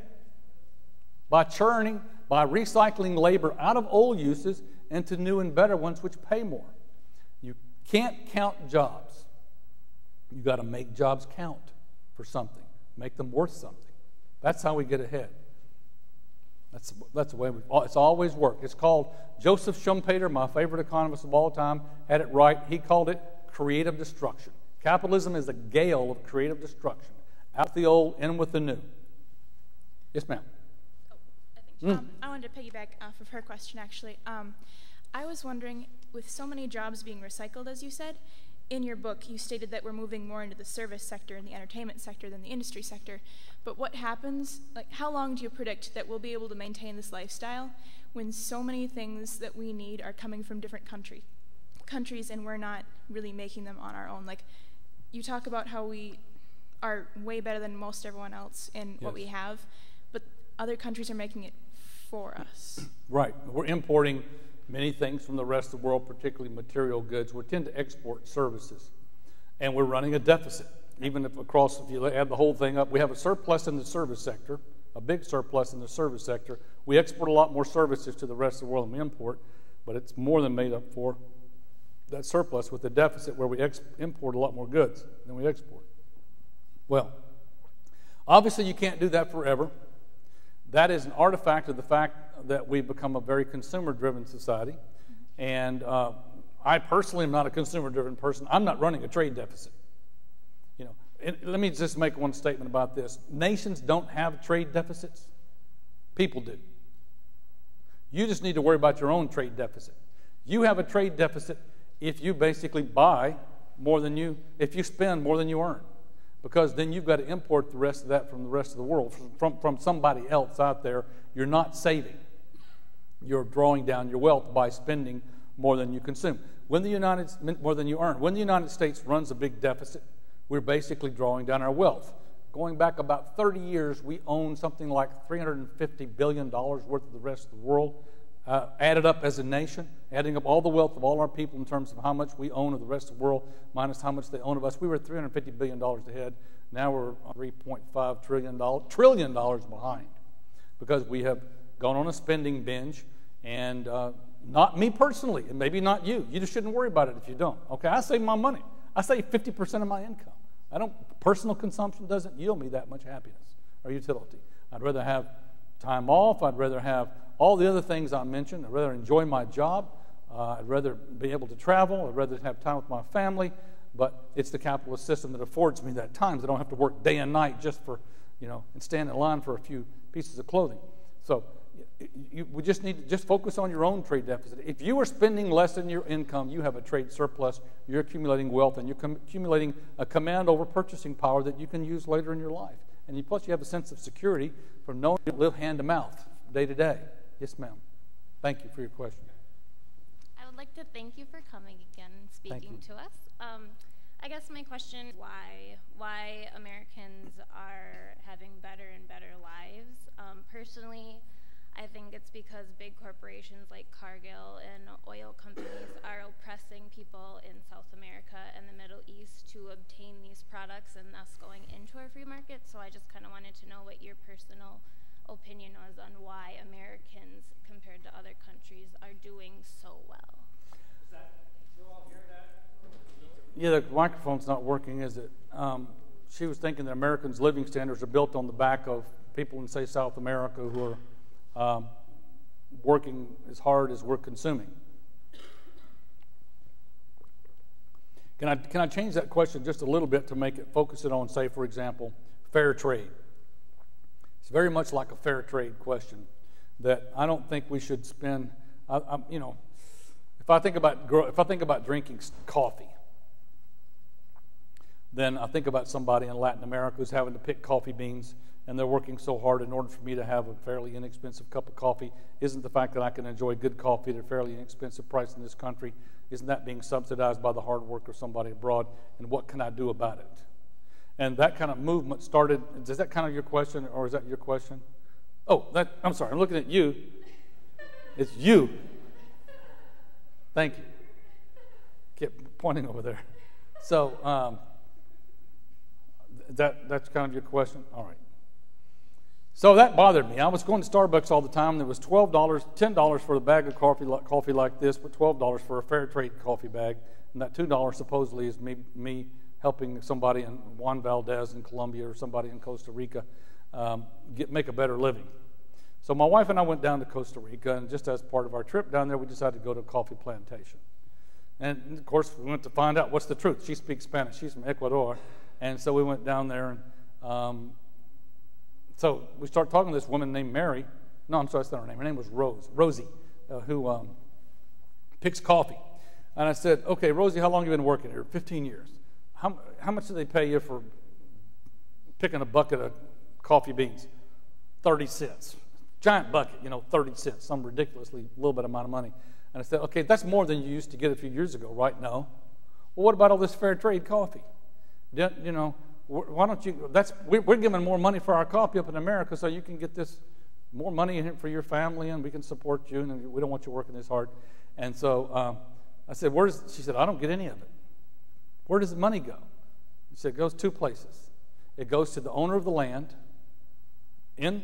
By churning, by recycling labor out of old uses into new and better ones which pay more. You can't count jobs. You've got to make jobs count for something. Make them worth something. That's how we get ahead. That's the way it's always worked. It's called, Joseph Schumpeter, my favorite economist of all time, had it right. He called it creative destruction. Capitalism is a gale of creative destruction. Out with the old, in with the new. Yes, ma'am. Oh, I think I wanted to piggyback off of her question, actually. I was wondering, with so many jobs being recycled, as you said, in your book, you stated that we're moving more into the service sector and the entertainment sector than the industry sector. But what happens, like, how long do you predict that we'll be able to maintain this lifestyle when so many things that we need are coming from different countries and we're not really making them on our own? Like, you talk about how we are way better than most everyone else in what we have, but other countries are making it for us. Right. We're importing many things from the rest of the world, particularly material goods. We tend to export services, and we're running a deficit. Even if you add the whole thing up, we have a surplus in the service sector, a big surplus in the service sector. We export a lot more services to the rest of the world than we import, but it's more than made up for that surplus with the deficit where we import a lot more goods than we export. Well, obviously you can't do that forever. That is an artifact of the fact that we've become a very consumer-driven society. And I personally am not a consumer-driven person. I'm not running a trade deficit. Let me just make one statement about this. Nations don't have trade deficits. People do. You just need to worry about your own trade deficit. You have a trade deficit if you basically buy more than if you spend more than you earn. Because then you've got to import the rest of that from the rest of the world, from somebody else out there. You're not saving. You're drawing down your wealth by spending more than you consume. More than you earn. When the United States runs a big deficit, we're basically drawing down our wealth. Going back about 30 years, we own something like $350 billion worth of the rest of the world, added up as a nation, adding up all the wealth of all our people in terms of how much we own of the rest of the world minus how much they own of us. We were $350 billion ahead. Now we're $3.5 trillion behind because we have gone on a spending binge, and not me personally, and maybe not you. You just shouldn't worry about it if you don't. Okay, I save my money. I save 50% of my income. Personal consumption doesn't yield me that much happiness or utility. I'd rather have time off. I'd rather have all the other things I mentioned. I'd rather enjoy my job. I'd rather be able to travel. I'd rather have time with my family. But it's the capitalist system that affords me that time. I don't have to work day and night just for, and stand in line for a few pieces of clothing. So we just need to just focus on your own trade deficit. If you are spending less than your income, you have a trade surplus, you're accumulating wealth, and you're accumulating a command over purchasing power that you can use later in your life. And plus you have a sense of security from knowing you live hand to mouth, day to day. Yes, ma'am. Thank you for your question. I would like to thank you for coming again and speaking to us. I guess my question is why Americans are having better and better lives. Personally, I think it's because big corporations like Cargill and oil companies are oppressing people in South America and the Middle East to obtain these products and thus going into our free market. So I just kind of wanted to know what your personal opinion was on why Americans, compared to other countries, are doing so well. Did you all hear that? Yeah, the microphone's not working, is it? She was thinking that Americans' living standards are built on the back of people in, say, South America who are working as hard as we're consuming. Can I change that question just a little bit to make it focus it on, say, for example, fair trade? It's very much like a fair trade question that I don't think we should spend. If I think about drinking coffee, then I think about somebody in Latin America who's having to pick coffee beans, and they're working so hard in order for me to have a fairly inexpensive cup of coffee. Isn't the fact that I can enjoy good coffee at a fairly inexpensive price in this country, isn't that being subsidized by the hard work of somebody abroad? And what can I do about it? And that kind of movement started. Is that kind of your question, or is that your question? Oh, I'm sorry. I'm looking at you. It's you. Thank you. Keep pointing over there. So that's kind of your question? All right. So that bothered me. I was going to Starbucks all the time. There was $12, $10 for a bag of coffee like this, but $12 for a fair trade coffee bag. And that $2 supposedly is me helping somebody in Juan Valdez in Colombia or somebody in Costa Rica make a better living. So my wife and I went down to Costa Rica, and just as part of our trip down there, we decided to go to a coffee plantation. And, of course, we went to find out what's the truth. She speaks Spanish. She's from Ecuador. And so we went down there, and so we started talking to this woman named Mary. No, I'm sorry, that's not her name. Her name was Rosie, who picks coffee. And I said, okay, Rosie, how long have you been working here? 15 years. How much do they pay you for picking a bucket of coffee beans? 30 cents. Giant bucket, 30 cents, some ridiculously little bit amount of money. And I said, okay, that's more than you used to get a few years ago, right? No. Well, what about all this fair trade coffee? Why don't you, we're giving more money for our coffee up in America so you can get this more money for your family and we can support you and we don't want you working this hard. And so I said, she said, I don't get any of it. Where does the money go? She said, it goes two places. It goes to the owner of the land in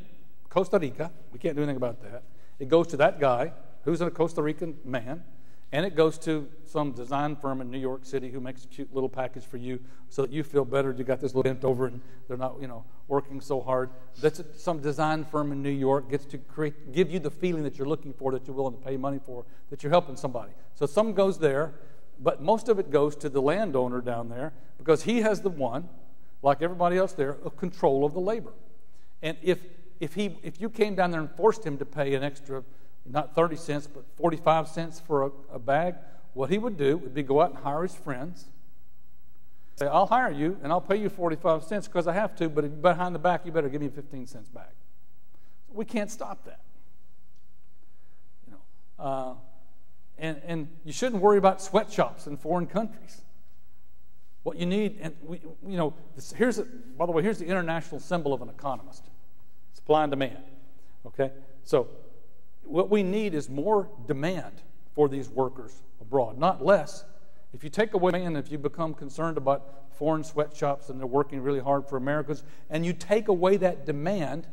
Costa Rica. We can't do anything about that. It goes to that guy who's a Costa Rican man, and it goes to some design firm in New York City who makes a cute little package for you so that you feel better. You got this little bent over and they're not, working so hard. That's some design firm in New York gets to give you the feeling that you're looking for, that you're willing to pay money for, that you're helping somebody. So some goes there, but most of it goes to the landowner down there because he has the one, like everybody else there, of control of the labor. And if you came down there and forced him to pay an extra, not 30 cents, but 45 cents for a bag, what he would do would be go out and hire his friends. Say, I'll hire you and I'll pay you 45 cents because I have to, but behind the back you better give me 15 cents back. We can't stop that. And And you shouldn't worry about sweatshops in foreign countries. What you need, and by the way, here's the international symbol of an economist: supply and demand. Okay, so what we need is more demand for these workers abroad, not less. If you take away demand, if you become concerned about foreign sweatshops and they're working really hard for Americans, and you take away that demand,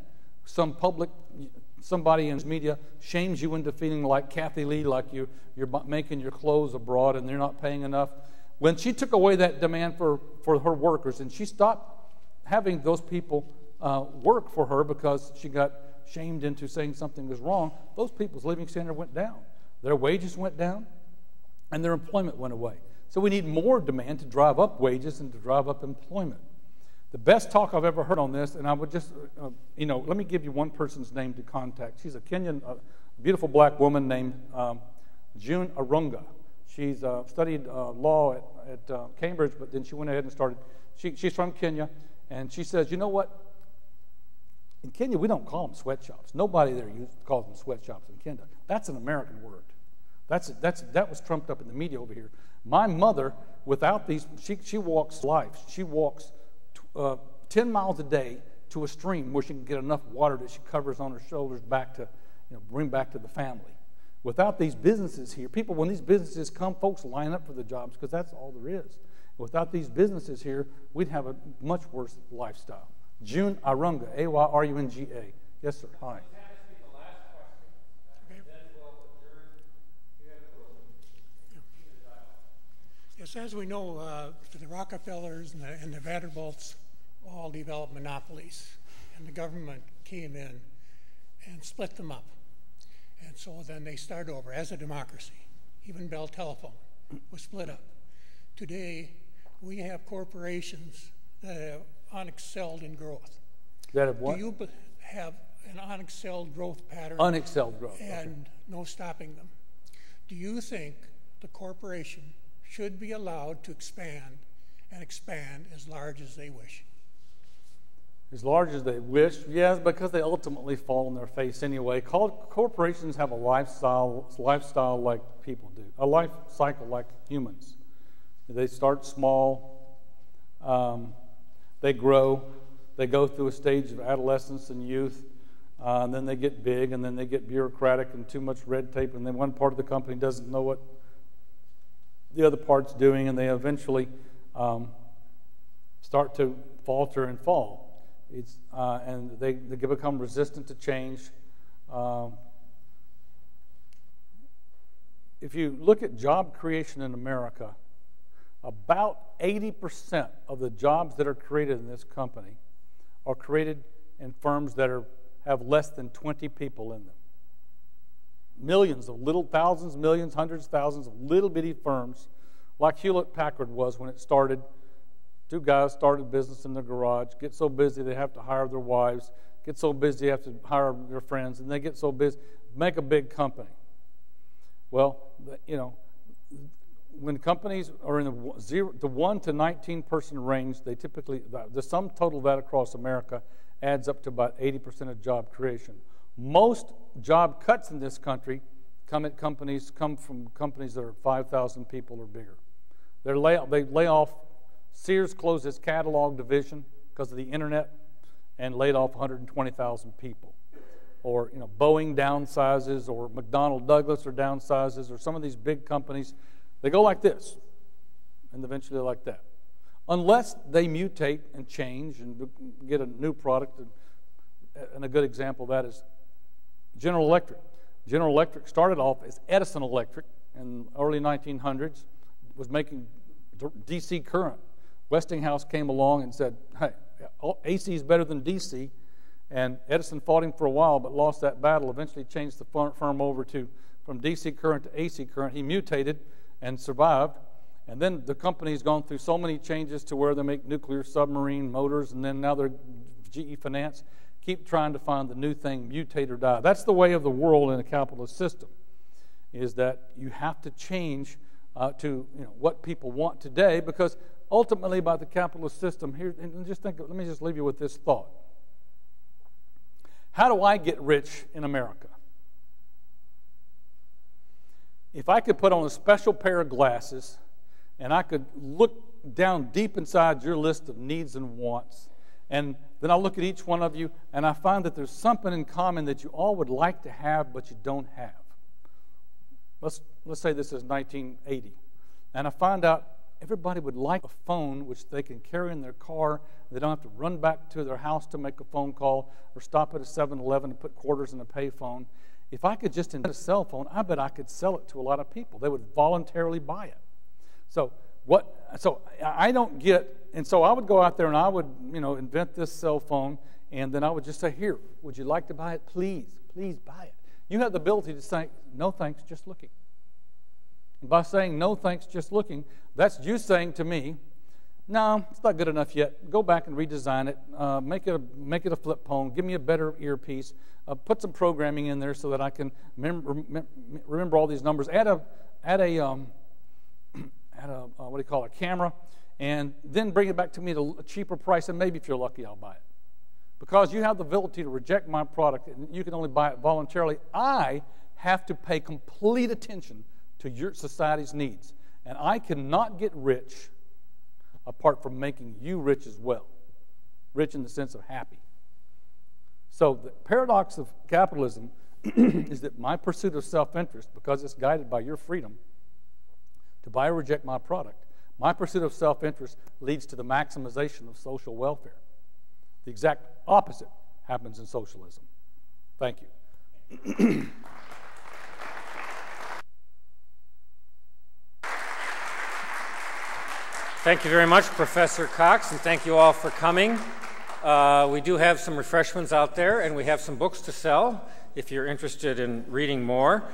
somebody in the media shames you into feeling like Kathy Lee, like you're making your clothes abroad and they're not paying enough. When she took away that demand for her workers, and she stopped having those people work for her because she got shamed into saying something was wrong, those people's living standard went down. Their wages went down, and their employment went away. So we need more demand to drive up wages and to drive up employment. The best talk I've ever heard on this, and I would just, let me give you one person's name to contact. She's a Kenyan, beautiful black woman named June Arunga. She's studied law at Cambridge, but then she went ahead and started. She's from Kenya, and she says, you know what? In Kenya, we don't call them sweatshops. Nobody there calls them sweatshops in Kenya. That's an American word. That was trumped up in the media over here. My mother, without these, she walks life. She walks 10 miles a day to a stream where she can get enough water that she covers on her shoulders back to, bring back to the family. Without these businesses here, when these businesses come, folks line up for the jobs because that's all there is. Without these businesses here, we'd have a much worse lifestyle. June Arunga, A-Y-R-U-N-G-A. Yes, sir. Hi. Yes, as we know, the Rockefellers and the Vanderbilts all developed monopolies, and the government came in and split them up. And so then they start over as a democracy. Even Bell Telephone was split up. Today, we have corporations that have unexcelled in growth. That have what? Do you have an unexcelled growth pattern? Unexcelled growth. And no stopping them. Do you think the corporation should be allowed to expand as large as they wish? As large as they wish? Yes, because they ultimately fall on their face anyway. Corporations have a lifestyle like people do, a life cycle like humans. They start small, they grow, they go through a stage of adolescence and youth, and then they get big, and then they get bureaucratic and too much red tape, and then one part of the company doesn't know what the other part's doing, and they eventually start to falter and fall. And they become resistant to change. If you look at job creation in America, about 80% of the jobs that are created in this company are created in firms that have less than 20 people in them. Millions of little, thousands, millions, hundreds, thousands of little bitty firms, like Hewlett-Packard was when it started. Two guys started a business in their garage, get so busy they have to hire their wives, get so busy they have to hire their friends, and they get so busy, make a big company. Well, when companies are in the 1 to 19 person range, they typically, the sum total of that across America adds up to about 80% of job creation. Most job cuts in this country come from companies that are 5,000 people or bigger. They lay off. Sears closed its catalog division because of the internet and laid off 120,000 people. Or Boeing downsizes, or McDonnell Douglas or downsizes, or some of these big companies. They go like this, and eventually like that. Unless they mutate and change and get a new product. And a good example of that is General Electric. General Electric started off as Edison Electric in the early 1900s, was making DC current. Westinghouse came along and said, hey, AC is better than DC. And Edison fought him for a while but lost that battle, eventually changed the firm over from DC current to AC current. He mutated and survived. And then the company's gone through so many changes to where they make nuclear submarine motors, and then now they're GE Finance. Keep trying to find the new thing, mutate or die. That's the way of the world in a capitalist system, is that you have to change to what people want today, because ultimately by the capitalist system, here, and let me just leave you with this thought. How do I get rich in America? if I could put on a special pair of glasses and I could look down deep inside your list of needs and wants, and then I look at each one of you and I find that there's something in common that you all would like to have but you don't have. Let's say this is 1980, and I find out everybody would like a phone which they can carry in their car. They don't have to run back to their house to make a phone call or stop at a 7-Eleven and put quarters in a pay phone. If I could just invent a cell phone, I bet I could sell it to a lot of people. They would voluntarily buy it. So I don't get, and so I would go out there and I would, invent this cell phone, and then I would just say, here, would you like to buy it? Please buy it. You have the ability to say, no thanks, just looking. And by saying no thanks, just looking, that's you saying to me, no, it's not good enough yet. Go back and redesign it. Make it a flip phone. Give me a better earpiece. Put some programming in there so that I can remember all these numbers. Add a camera, and then bring it back to me at a cheaper price, and maybe if you're lucky, I'll buy it. Because you have the ability to reject my product, and you can only buy it voluntarily, I have to pay complete attention to your society's needs. And I cannot get rich apart from making you rich as well. Rich in the sense of happy. So the paradox of capitalism is that my pursuit of self-interest, because it's guided by your freedom to buy or reject my product, my pursuit of self-interest leads to the maximization of social welfare. The exact opposite happens in socialism. Thank you. Thank you very much, Professor Cox, and thank you all for coming. We do have some refreshments out there, and we have some books to sell if you're interested in reading more.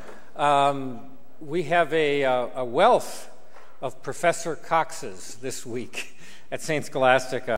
We have a wealth of Professor Coxes this week at St. Scholastica.